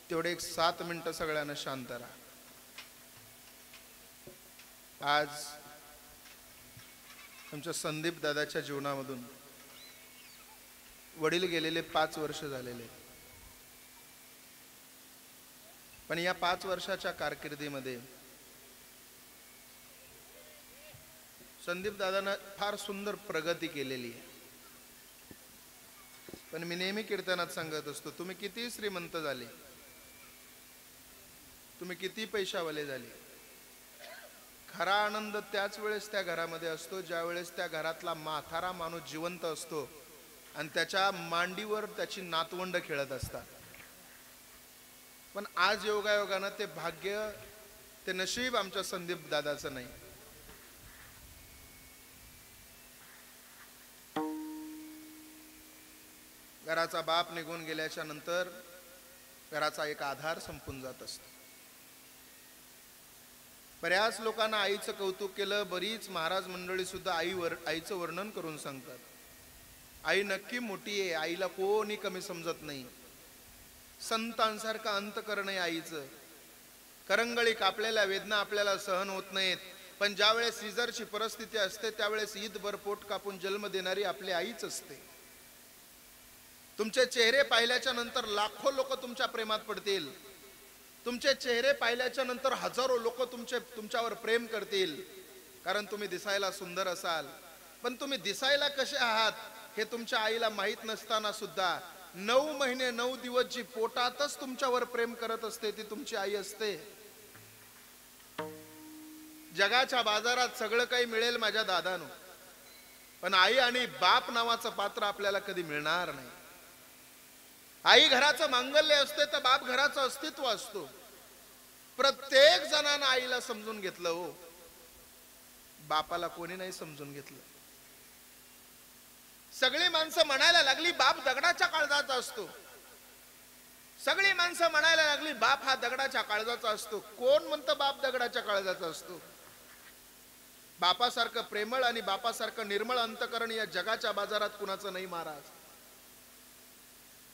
तेवढे एक 7 मिनिटं सगळ्यांना शांत राहा. आज आमच्या संदीप दादाच्या जीवनामधून वडील गेलेले 5 वर्ष झालेले, पण या 5 वर्षाच्या कारकिर्दीमध्ये संदीप दादांना फार सुंदर प्रगती केलेली आहे. पण मी नेहमी कीर्तनात सांगत असतो, तुम्ही किती श्रीमंत झाले, तुम्ही किती पैशावाले झाले, खरा आनंद त्याच वेळेस त्या घरामध्ये असतो ज्या वेळेस त्या घरातला म्हातारा माणूस जिवंत असतो आणि त्याच्या मांडीवर त्याची नातवंड खेळत असतात. पण आज योगायोगानं ते भाग्य, ते नशीब आमच्या संदीप दादाचं नाही. घराचा बाप निघून गेल्याच्या नंतर घराचा एक आधार संपून जात असतो. बऱ्याच लोकांना आईचं कौतुक केलं, बरीच महाराज मंडळी सुद्धा आईचं वर्णन करून सांगतात. आई नक्की मोठी आहे, आईला कोणी कमी समजत नाही. संतांसारखं अंतकरण आहे आईचं. करंगळी कापलेल्या वेदना आपल्याला सहन होत नाहीत, पण ज्यावेळेस सीझरची परिस्थिती असते त्यावेळेस ईदभर पोट कापून जन्म देणारी आपली आईच असते. तुमचे चेहरे पाहिल्याच्या नंतर लाखो लोक तुमच्या प्रेमात पडतील. तुमचे चेहरे पाहिल्याच्या नंतर हजारो लोक तुमच्यावर प्रेम करतील, कारण तुम्ही दिसायला सुंदर असाल. पण तुम्ही दिसायला कसे आहात हे तुमच्या आईला माहीत नसताना सुद्धा 9 महिने 9 दिवस जी पोटातच तुमच्यावर प्रेम करत असते ती तुमची आई असते. जगाच्या बाजारात सगळं काही मिळेल माझ्या दादानो, पण आई आणि बाप नावाचं पात्र आपल्याला कधी मिळणार नाही. आई घराचं मांगल्य असते तर बाप घराचं अस्तित्व असतो. प्रत्येक जणांना आईला समजून घेतलं हो, बापाला कोणी नाही समजून घेतलं. सगळी माणसं म्हणायला लागली बाप दगडाच्या काळजाचा असतो. सगळी माणसं म्हणायला लागली बाप हा दगडाच्या काळजाचा असतो. कोण म्हणतं बाप दगडाच्या काळजाचा असतो? बापासारखं प्रेमळ आणि बापासारखं निर्मळ अंतकरण या जगाच्या बाजारात कुणाचं नाही महाराज.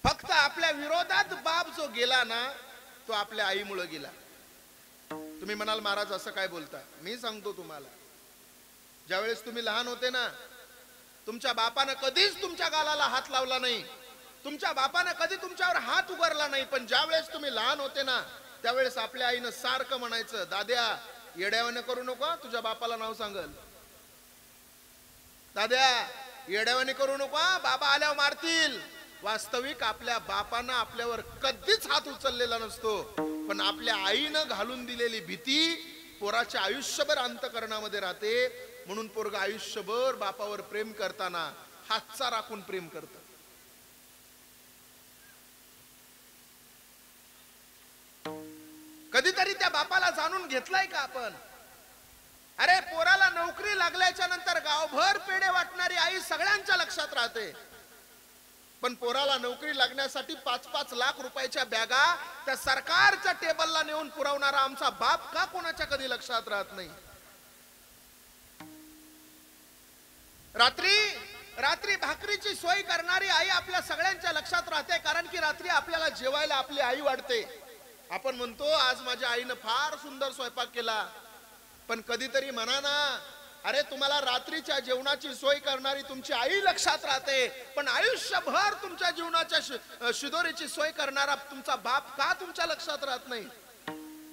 फक्त आपल्या विरोधात बाप जो गेला ना तो आपल्या आईमुळे गेला. तुम्ही म्हणाल महाराज असं काय बोलता? मी सांगतो तुम्हाला, ज्यावेळेस तुम्ही लहान होते ना, तुमच्या बापानं कधीच तुमच्या गालाला हात लावला नाही, तुमच्या बापानं कधी तुमच्यावर हात उगारला नाही. पण ज्यावेळेस तुम्ही लहान होते ना त्यावेळेस आपल्या आईनं सारखं म्हणायचं, दाद्या येड्यावाने करू नको, तुझ्या बापाला नाव सांगल. दाद्या येड्यावाने करू नको, बाबा आल्यावर मारतील. वास्तविक आपल्या बापानं आपल्यावर कधीच हात उचललेला नसतो, पण आपल्या आईनं घालून दिलेली भीती पोराच्या आयुष्यभर अंतकरणामध्ये राहते. म्हणून पोरगा आयुष्यभर बापावर प्रेम करताना हातचा राखून प्रेम करत. कधीतरी त्या बापाला जाणून घेतलाय का आपण? अरे पोराला नोकरी लागल्याच्या नंतर गावभर पेढे वाटणारी आई सगळ्यांच्या लक्षात राहते, पण पोराला नोकरी लागण्यासाठी 5-5 लाख रुपयाच्या बॅगा त्या सरकारच्या टेबलला नेऊन पुरवणारा आमचा बाप का कोणाच्या कधी लक्षात राहत नाही? रात्री भाकरीची सोय करणारी आई आपल्या सगळ्यांच्या लक्षात राहते, कारण की रात्री आपल्याला जेवायला आपली आई वाढते. आपण म्हणतो आज माझ्या आईनं फार सुंदर स्वयंपाक केला, पण कधीतरी म्हणा ना, अरे तुम्हाला रात्रीच्या जेवणाची सोय करणारी तुमची आई लक्षात राहते, पण आयुष्यभर तुमच्या जीवनाच्या शिदोरीची सोय करणारा तुमचा बाप का तुमच्या लक्षात राहत नाही?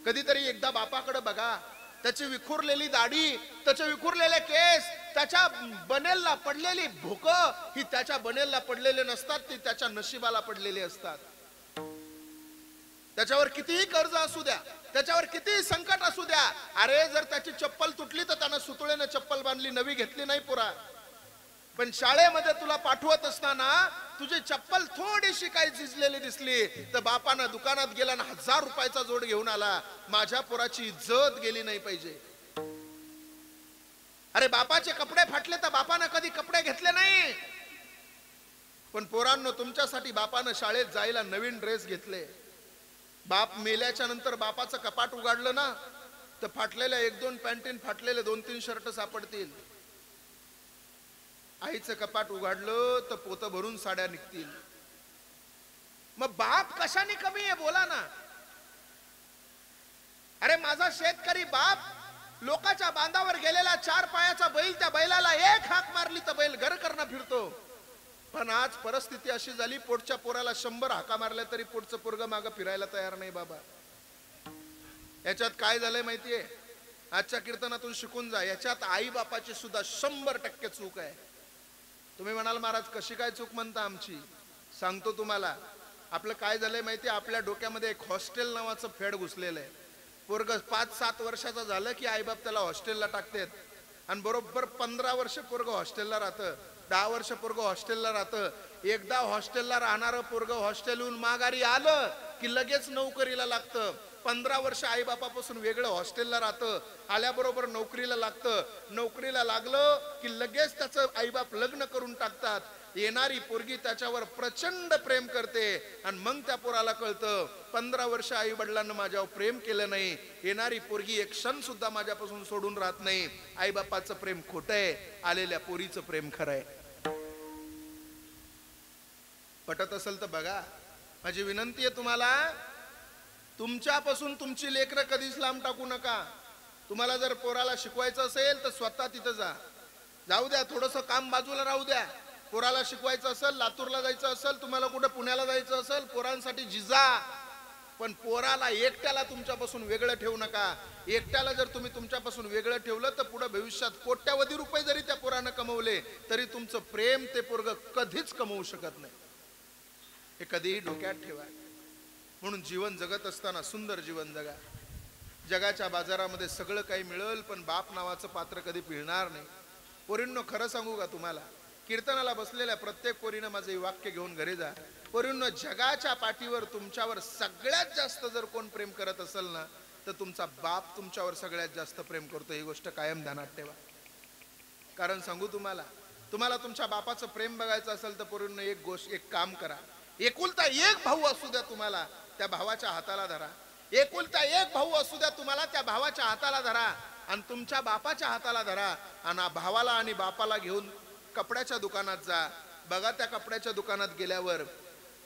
कधीतरी एकदा बापाकडे बघा. त्याची विखुरलेली दाढी, त्याचे विखुरलेले केस, त्याच्या बनेलला पडलेली भुक ही त्याच्या बनेलला पडलेले नसतात, ती त्याच्या नशिबाला पडलेली असतात. त्याच्यावर कितीही कर्ज असू द्या, त्याच्यावर कितीही संकट असू द्या, अरे जर त्याची चप्पल तुटली तर त्यानं सुतळेने चप्पल बांधली, नवी घेतली नाही पुरा. पण शाळेमध्ये तुला पाठवत असताना तुझी चप्पल थोडीशी काही झिजलेली दिसली तर बापानं दुकानात गेला ना 1000 रुपयाचा जोड घेऊन आला, माझ्या पोराची इज्जत गेली नाही पाहिजे. अरे बापाचे कपडे फाटले तर बापानं कधी कपडे घेतले नाही, पण पोरांनो तुमच्यासाठी बापानं शाळेत जायला नवीन ड्रेस घेतले. बाप मेल्याच्या नंतर बापाचं कपाट उघडलं ना तर फाटलेल्या 1-2 पॅन्टीन, फाटलेले 2-3 शर्ट सापडतील. आईचं कपाट उघडलं तर पोतं भरून साड्या निघतील. मग बाप कशाने कमी आहे बोला ना. अरे माझा शेतकरी बाप लोकांच्या बांधावर गेलेला 4 पायाचा बैल, त्या बैलाला एक हाक मारली तर बैल घर करणं फिरतो. पण आज परिस्थिती अशी झाली, पोटच्या पोराला 100 हाका मारल्या तरी पोटचं पोरग मागं फिरायला तयार नाही बाबा. याच्यात काय झालंय माहितीये, आजच्या कीर्तनातून शिकून जा, याच्यात आई बापाची सुद्धा 100% चूक आहे. तुम्ही म्हणाल महाराज कशी काय चूक म्हणता आमची, सांगतो तुम्हाला. आपलं काय झालंय माहितीये, आपल्या डोक्यामध्ये एक हॉस्टेल नावाचं फेड घुसलेलं आहे. पोरग 5-7 वर्षाचं झालं की आईबाप त्याला हॉस्टेलला टाकतात आणि बरोबर 15 वर्ष पोरग हॉस्टेलला राहतं, 10 वर्ष पोरग हॉस्टेलला राहतं. एकदा हॉस्टेलला राहणारं पोरग हॉस्टेलहून माघारी आलं की लगेच नोकरीला लागतं. 15 वर्ष आई बापापासून वेगळं हॉस्टेलला राहतं, आल्याबरोबर नोकरीला लागतं. नोकरीला लागलं की लगेच त्याचं आईबाप लग्न करून टाकतात. येणारी पोरगी त्याच्यावर प्रचंड प्रेम करते आणि मग त्या पोराला कळतं 15 वर्ष आई वडिलांना माझ्यावर प्रेम केलं नाही, येणारी पोरगी एक क्षण सुद्धा माझ्यापासून सोडून राहत नाही. आई बापाचं प्रेम खोटं आहे, आलेल्या पोरीचं प्रेम खरं आहे. पटत असेल तर बघा. माझी विनंती आहे तुम्हाला, तुमच्यापासून तुमची लेकरं कधीच लांब टाकू नका. तुम्हाला जर पोराला शिकवायचं असेल तर स्वतः तिथं जा, जाऊ द्या, थोडंसं काम बाजूला राहू द्या. पोराला शिकवायचं असेल, लातूरला जायचं असेल, तुम्हाला कुठं पुण्याला जायचं असेल, पोरांसाठी जिजा. पण पोराला एकट्याला तुमच्यापासून वेगळं ठेवू नका. एकट्याला जर तुम्ही तुमच्यापासून वेगळं ठेवलं तर पुढे भविष्यात कोट्यावधी रुपये जरी त्या पोरानं कमवले तरी तुमचं प्रेम ते पोरग कधीच कमवू शकत नाही. हे कधीही डोक्यात ठेवा. म्हणून जीवन जगत असताना सुंदर जीवन जगा. जगाच्या बाजारामध्ये सगळं काही मिळेल पण बाप नावाचं पात्र कधी पिळणार नाही. पोरींनो खरं सांगू का तुम्हाला, कीर्तनाला बसलेल्या प्रत्येक पोरीनं माझं हे वाक्य घेऊन घरी जा. पोरींनो, जगाच्या पाठीवर तुमच्यावर सगळ्यात जास्त जर कोण प्रेम करत असेल ना तर तुमचा बाप तुमच्यावर सगळ्यात जास्त प्रेम करतो. ही गोष्ट कायम ध्यानात ठेवा. कारण सांगू तुम्हाला, तुम्हाला तुमच्या बापाचं प्रेम बघायचं असेल तर पोरींनो एक काम करा. एकुलता एक भाऊ असू द्या तुम्हाला, त्या भावाच्या हाताला धरा. एकुलता एक भाऊ असू द्या तुम्हाला, त्या भावाच्या हाताला धरा आणि तुमच्या बापाच्या हाताला धरा आणि भावाला आणि बापाला घेऊन कपड्याच्या दुकानात जा. बघा त्या कपड्याच्या दुकानात गेल्यावर,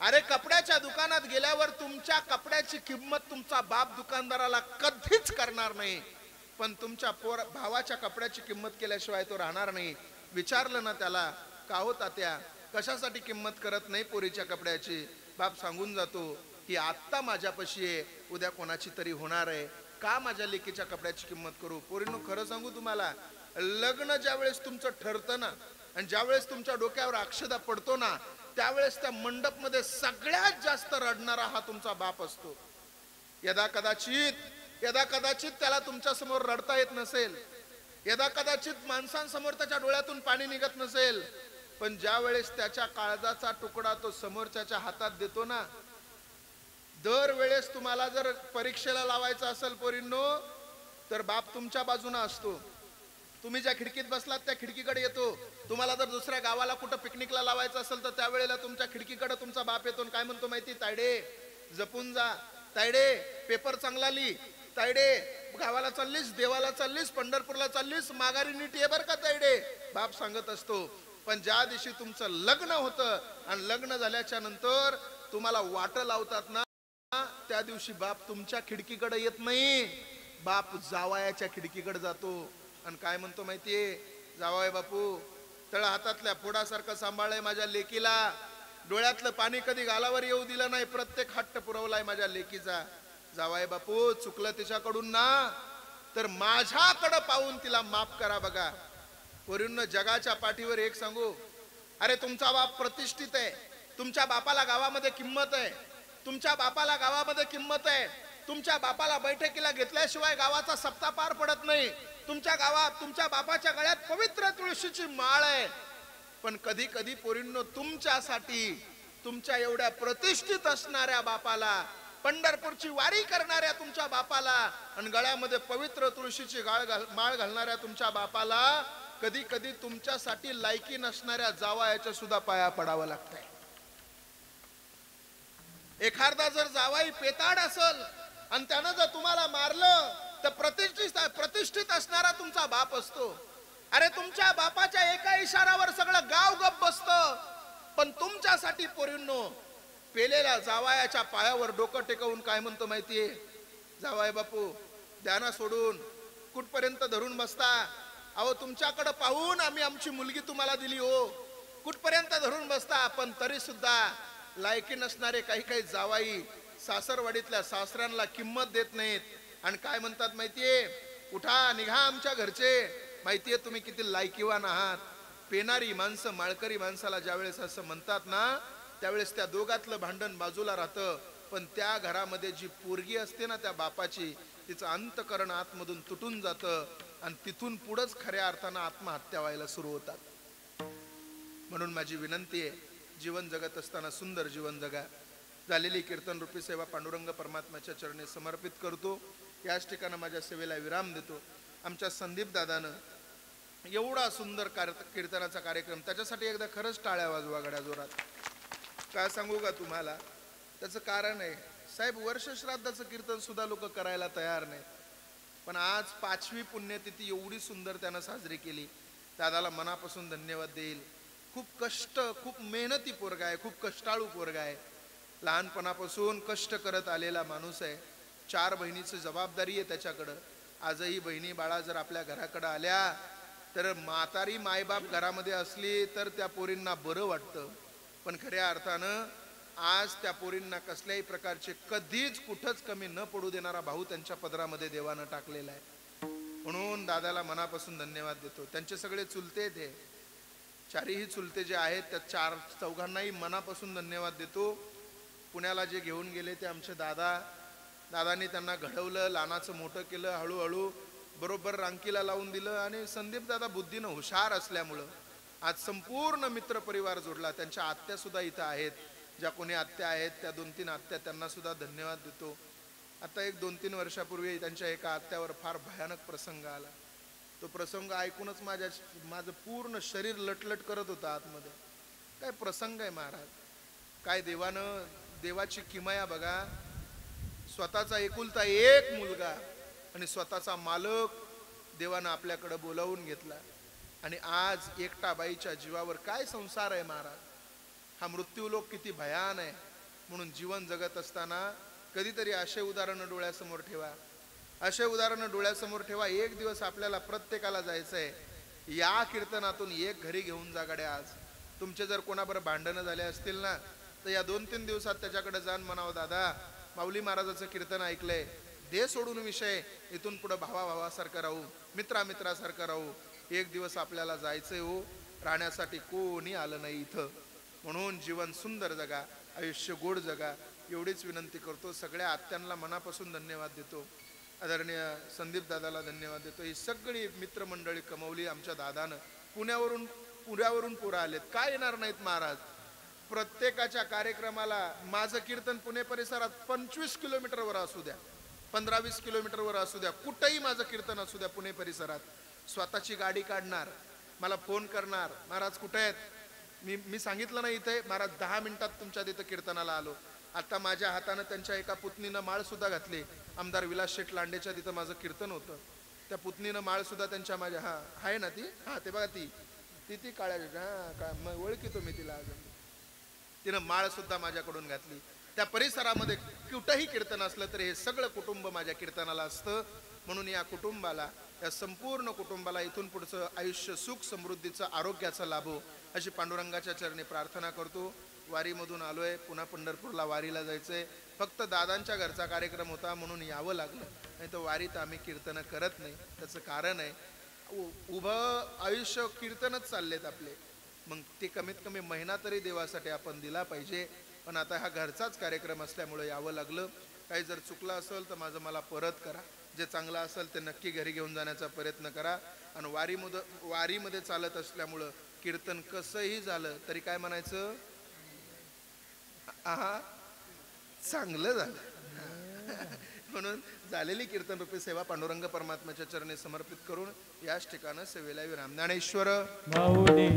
अरे कपड्याच्या दुकानात गेल्यावर तुमच्या कपड्याची किंमत तुमचा बाप दुकानदाराला कधीच करणार नाही, पण तुमच्या भावाच्या कपड्याची किंमत केल्याशिवाय तो राहणार नाही. विचारलं ना त्याला, का हो तात्या कशासाठी किंमत करत नाही पोरीच्या कपड्याची, बाप सांगून जातो की आत्ता माझ्यापाशी आहे, उद्या कोणाची तरी होणार आहे, का माझ्या लेकीच्या कपड्याची किंमत करू. पोरींनो खरं सांगू तुम्हाला, लग्न ज्यावेळेस तुमचं ठरतं ना आणि ज्यावेळेस तुमच्या डोक्यावर अक्षदा पडतो ना त्यावेळेस त्या मंडप मध्ये सगळ्यात जास्त रडणारा हा तुमचा बाप असतो. यदा कदाचित त्याला तुमच्या समोर रडता येत नसेल, यदा कदाचित माणसांसमोर त्याच्या डोळ्यातून पाणी निघत नसेल, पण ज्या वेळेस त्याच्या काळजाचा तुकडा तो समोरच्याच्या हातात देतो ना, दरवेळेस तुम्हाला जर परीक्षेला लावायचं असेल पोरींनो तर बाप तुमच्या बाजूने असतो. तुम्ही ज्या खिडकीत बसलात त्या खिडकीकडे येतो. तुम्हाला जर दुसऱ्या गावाला कुठं पिकनिकला लावायचं असेल तर त्यावेळेला तुमच्या खिडकीकडे तुमचा बाप येतो. काय म्हणतो माहिती, तायडे जपून जा, तायडे पेपर चांगला लिही, तायडे गावाला चाललीस, देवाला चाललीस, पंढरपूरला चाललीस, माघारी नीट ये बर का तायडे, बाप सांगत असतो. पण ज्या दिवशी तुमचं लग्न होतं आणि लग्न झाल्याच्या नंतर तुम्हाला वाट लावतात ना त्या दिवशी बाप तुमच्या खिडकीकडे येत नाही, बाप जावयाच्या खिडकीकडे जातो आणि काय म्हणतो माहितीये, जावाय बापू तळ हातातल्या फोडासारखं सांभाळलंय माझ्या लेकीला, डोळ्यातलं पाणी कधी गालावर येऊ दिलं नाही, प्रत्येक हट्ट पुरवलाय माझ्या लेकीचा. जावाय बापू चुकलं तिच्याकडून ना तर माझ्याकडे पाहून तिला माफ करा. बघा पोरींनो, जगाच्या पाठीवर एक सांगू, अरे तुमचा बाप प्रतिष्ठित आहे, तुमच्या बापाला गावामध्ये किंमत आहे, तुमच्या बापाला गावामध्ये किंमत आहे. तुमच्या बापाला बैठकीला घेतल्याशिवाय गावाचा सप्ताह पार पडत नाही. तुमच्या गावात तुमच्या बापाच्या गळ्यात पवित्र तुळशीची माळ आहे. पण कधी कधी पोरींनो, तुमच्यासाठी तुमच्या एवढ्या प्रतिष्ठित असणाऱ्या बापाला, पंढरपूरची वारी करणाऱ्या तुमच्या बापाला आणि गळ्यामध्ये पवित्र तुळशीची माळ घालणाऱ्या तुमच्या बापाला कधी कधी तुमच्यासाठी लायकी नसणाऱ्या जावयाच्या सुद्धा पाया पडावं लागतंय. एखादा जर जावाई पेताड असेल आणि त्यानं जर तुम्हाला मारलं तर प्रतिष्ठित असणारा तुमचा बाप असतो. अरे तुमच्या बापाच्या एका इशारावर सगळं गाव गप बसतं, पण तुमच्यासाठी पोरींनो पेलेल्या जावायाच्या पायावर डोकं टेकवून काय म्हणतो माहितीये? जावाय बापू द्याना सोडून, कुठपर्यंत धरून बसता? अहो तुमच्याकडे पाहून आम्ही आमची मुलगी तुम्हाला दिली हो, कुठपर्यंत धरून बसता? पण तरी सुद्धा लायकी नसणारे काही काही जावाई सासरवाडीतल्या सासऱ्यांना किंमत देत नाहीत आणि काय म्हणतात माहितीये? उठा निघा आमच्या घरचे, माहितीये तुम्ही किती लायकीवान आहात. पेनारी माणसं माळकरी माणसाला ज्यावेळेस असं म्हणतात ना, त्यावेळेस त्या दोघातलं भांडण बाजूला राहतं, पण त्या घरामध्ये जी पोरगी असते ना त्या बापाची, तिचं अंतकरण आतमधून तुटून जातं आणि तिथून पुढंच खऱ्या अर्थानं आत्महत्या व्हायला सुरू होतात. म्हणून माझी विनंती आहे, जीवन जगत असताना सुंदर जीवन जगा. झालेली कीर्तन रूपी सेवा पांडुरंग परमात्म्याच्या चरणी समर्पित करतो. याच ठिकाणी माझ्या सेवेला विराम देतो. आमच्या संदीप दादानं एवढा सुंदर कीर्तनाचा कार्यक्रम, त्याच्यासाठी एकदा खरंच टाळ्या वाजवा गड्या जोरात. काय सांगू का तुम्हाला, त्याचं कारण आहे साहेब, वर्ष श्राद्धाचं कीर्तन सुद्धा लोक करायला तयार नाहीत, पण आज 5वी पुण्यतिथी एवढी सुंदर त्यानं साजरी केली. दादाला मनापासून धन्यवाद देईल. खूप कष्ट, खूप मेहनती पोरगा आहे, खूप कष्टाळू पोरगा आहे. लहानपणापासून कष्ट करत आलेला माणूस आहे. 4 बहिणीची जबाबदारी आहे त्याच्याकडं. आजही बहिणी बाळा जर आपल्या घराकडे आल्या तर म्हातारी मायबाप घरामध्ये असली तर त्या पोरींना बरं वाटतं, पण खऱ्या अर्थानं आज त्या पोरींना कसल्याही प्रकारचे कधीच कुठंच कमी न पडू देणारा भाऊ त्यांच्या पदरामध्ये देवानं टाकलेला आहे. म्हणून दादाला मनापासून धन्यवाद देतो. त्यांचे सगळे चुलते ते 4ही चुलते जे आहेत त्या 4 चौघांनाही मनापासून धन्यवाद देतो. पुण्याला जे घेऊन गेले ते आमचे दादांनी त्यांना घडवलं, लहानाचं मोठं केलं, हळूहळू बरोबर रांकीला लावून दिलं. आणि संदीप दादा बुद्धीनं हुशार असल्यामुळं आज संपूर्ण मित्र परिवार जोडला. त्यांच्या आत्या सुद्धा इथं आहेत, ज्या कोणी आत्या आहेत त्या 2-3 आत्या, त्यांना सुद्धा धन्यवाद देतो. आता एक 2-3 वर्षापूर्वी त्यांच्या एका आत्यावर फार भयानक प्रसंग आला. तो प्रसंग ऐकूनच माझं पूर्ण शरीर लटलट करत होतं आतमध्ये. काय प्रसंग आहे महाराज, काय देवाची किमया बघा. स्वतःचा एकुलता एक मुलगा आणि स्वतःचा मालक देवानं आपल्याकडे बोलावून घेतला, आणि आज एकटा बाईच्या जीवावर काय संसार आहे महाराज. हा मृत्यूलोक किती भयान आहे. म्हणून जीवन जगत असताना कधीतरी असे उदाहरणं डोळ्यासमोर ठेवा, असे उदाहरणं डोळ्यासमोर ठेवा. एक दिवस आपल्याला प्रत्येकाला जायचंय. या कीर्तनातून एक घरी घेऊन जा गड्या. आज तुमचे जर कोणाबरोबर भांडणं झाले असतील ना, तर या 2-3 दिवसात त्याच्याकडे जाऊन म्हणावं, दादा माऊली महाराजाचं कीर्तन ऐकलंय, दे सोडून विषय, इथून पुढे भावासारखं राहू, मित्रासारखं राहू. एक दिवस आपल्याला जायचंय हो, राहण्यासाठी कोणी आलं नाही इथं. म्हणून जीवन सुंदर जगा, आयुष्य गोड जगा, एवढीच विनंती करतो. सगळ्या आत्यांना मनापासून धन्यवाद देतो. आदरणीय संदीप दादाला धन्यवाद देतो. ही सगळी मित्रमंडळी कमवली आमच्या दादानं. पुण्यावरून पुरा आलेत, काय येणार नाहीत महाराज. प्रत्येकाच्या कार्यक्रमाला माझं कीर्तन पुणे परिसरात 25 किलोमीटरवर असू द्या, 15-20 किलोमीटरवर असू द्या, कुठंही माझं कीर्तन असू द्या, पुणे परिसरात स्वतःची गाडी काढणार, मला फोन करणार, महाराज कुठे आहेत. मी सांगितलं नाही इथे महाराज 10 मिनिटात तुमच्या तिथं कीर्तनाला आलो. आता माझ्या हातानं त्यांच्या एका पुतणीनं माळ सुद्धा घातली. आमदार विलास शेठ लांडेच्या तिथं माझं कीर्तन होतं. त्या पुतणीनं माळ सुद्धा त्यांच्या माझ्या आहे ना ती, ते बघा ती काळ्या मग ओळखीतो मी तिला. अजून तिनं माळ सुद्धा माझ्याकडून घातली. त्या परिसरामध्ये कुठंही कीर्तन असलं तरी हे सगळं कुटुंब माझ्या कीर्तनाला असतं. म्हणून या कुटुंबाला, या संपूर्ण कुटुंबाला इथून पुढचं आयुष्य सुख समृद्धीचं आरोग्याचा लाभो अशी पांडुरंगाच्या चरणी प्रार्थना करतो. वारीमधून आलोय, पुन्हा पंढरपूरला वारीला जायचंय. फक्त दादांच्या घरचा कार्यक्रम होता म्हणून यावं लागलं, नाही तर वारीत आम्ही कीर्तन करत नाही. त्याचं कारण आहे, उभं आयुष्य कीर्तनच चाललेत आपले, मग ते कमीत कमी महिना तरी देवासाठी आपण दिला पाहिजे. पण आता हा घरचाच कार्यक्रम असल्यामुळे यावं लागलं. काही जर चुकलं असेल तर माझं मला परत करा. जे चांगलं असेल ते नक्की घरी घेऊन जाण्याचा प्रयत्न करा. आणि वारीमध्ये चालत असल्यामुळं कीर्तन कसंही झालं तरी काय म्हणायचं, चांगलं झालं. म्हणून झालेली कीर्तन रूपी सेवा पांडुरंग परमात्म्याच्या चरणी समर्पित करून याच ठिकाणी सेवेला विराम. ज्ञानेश्वर
माऊली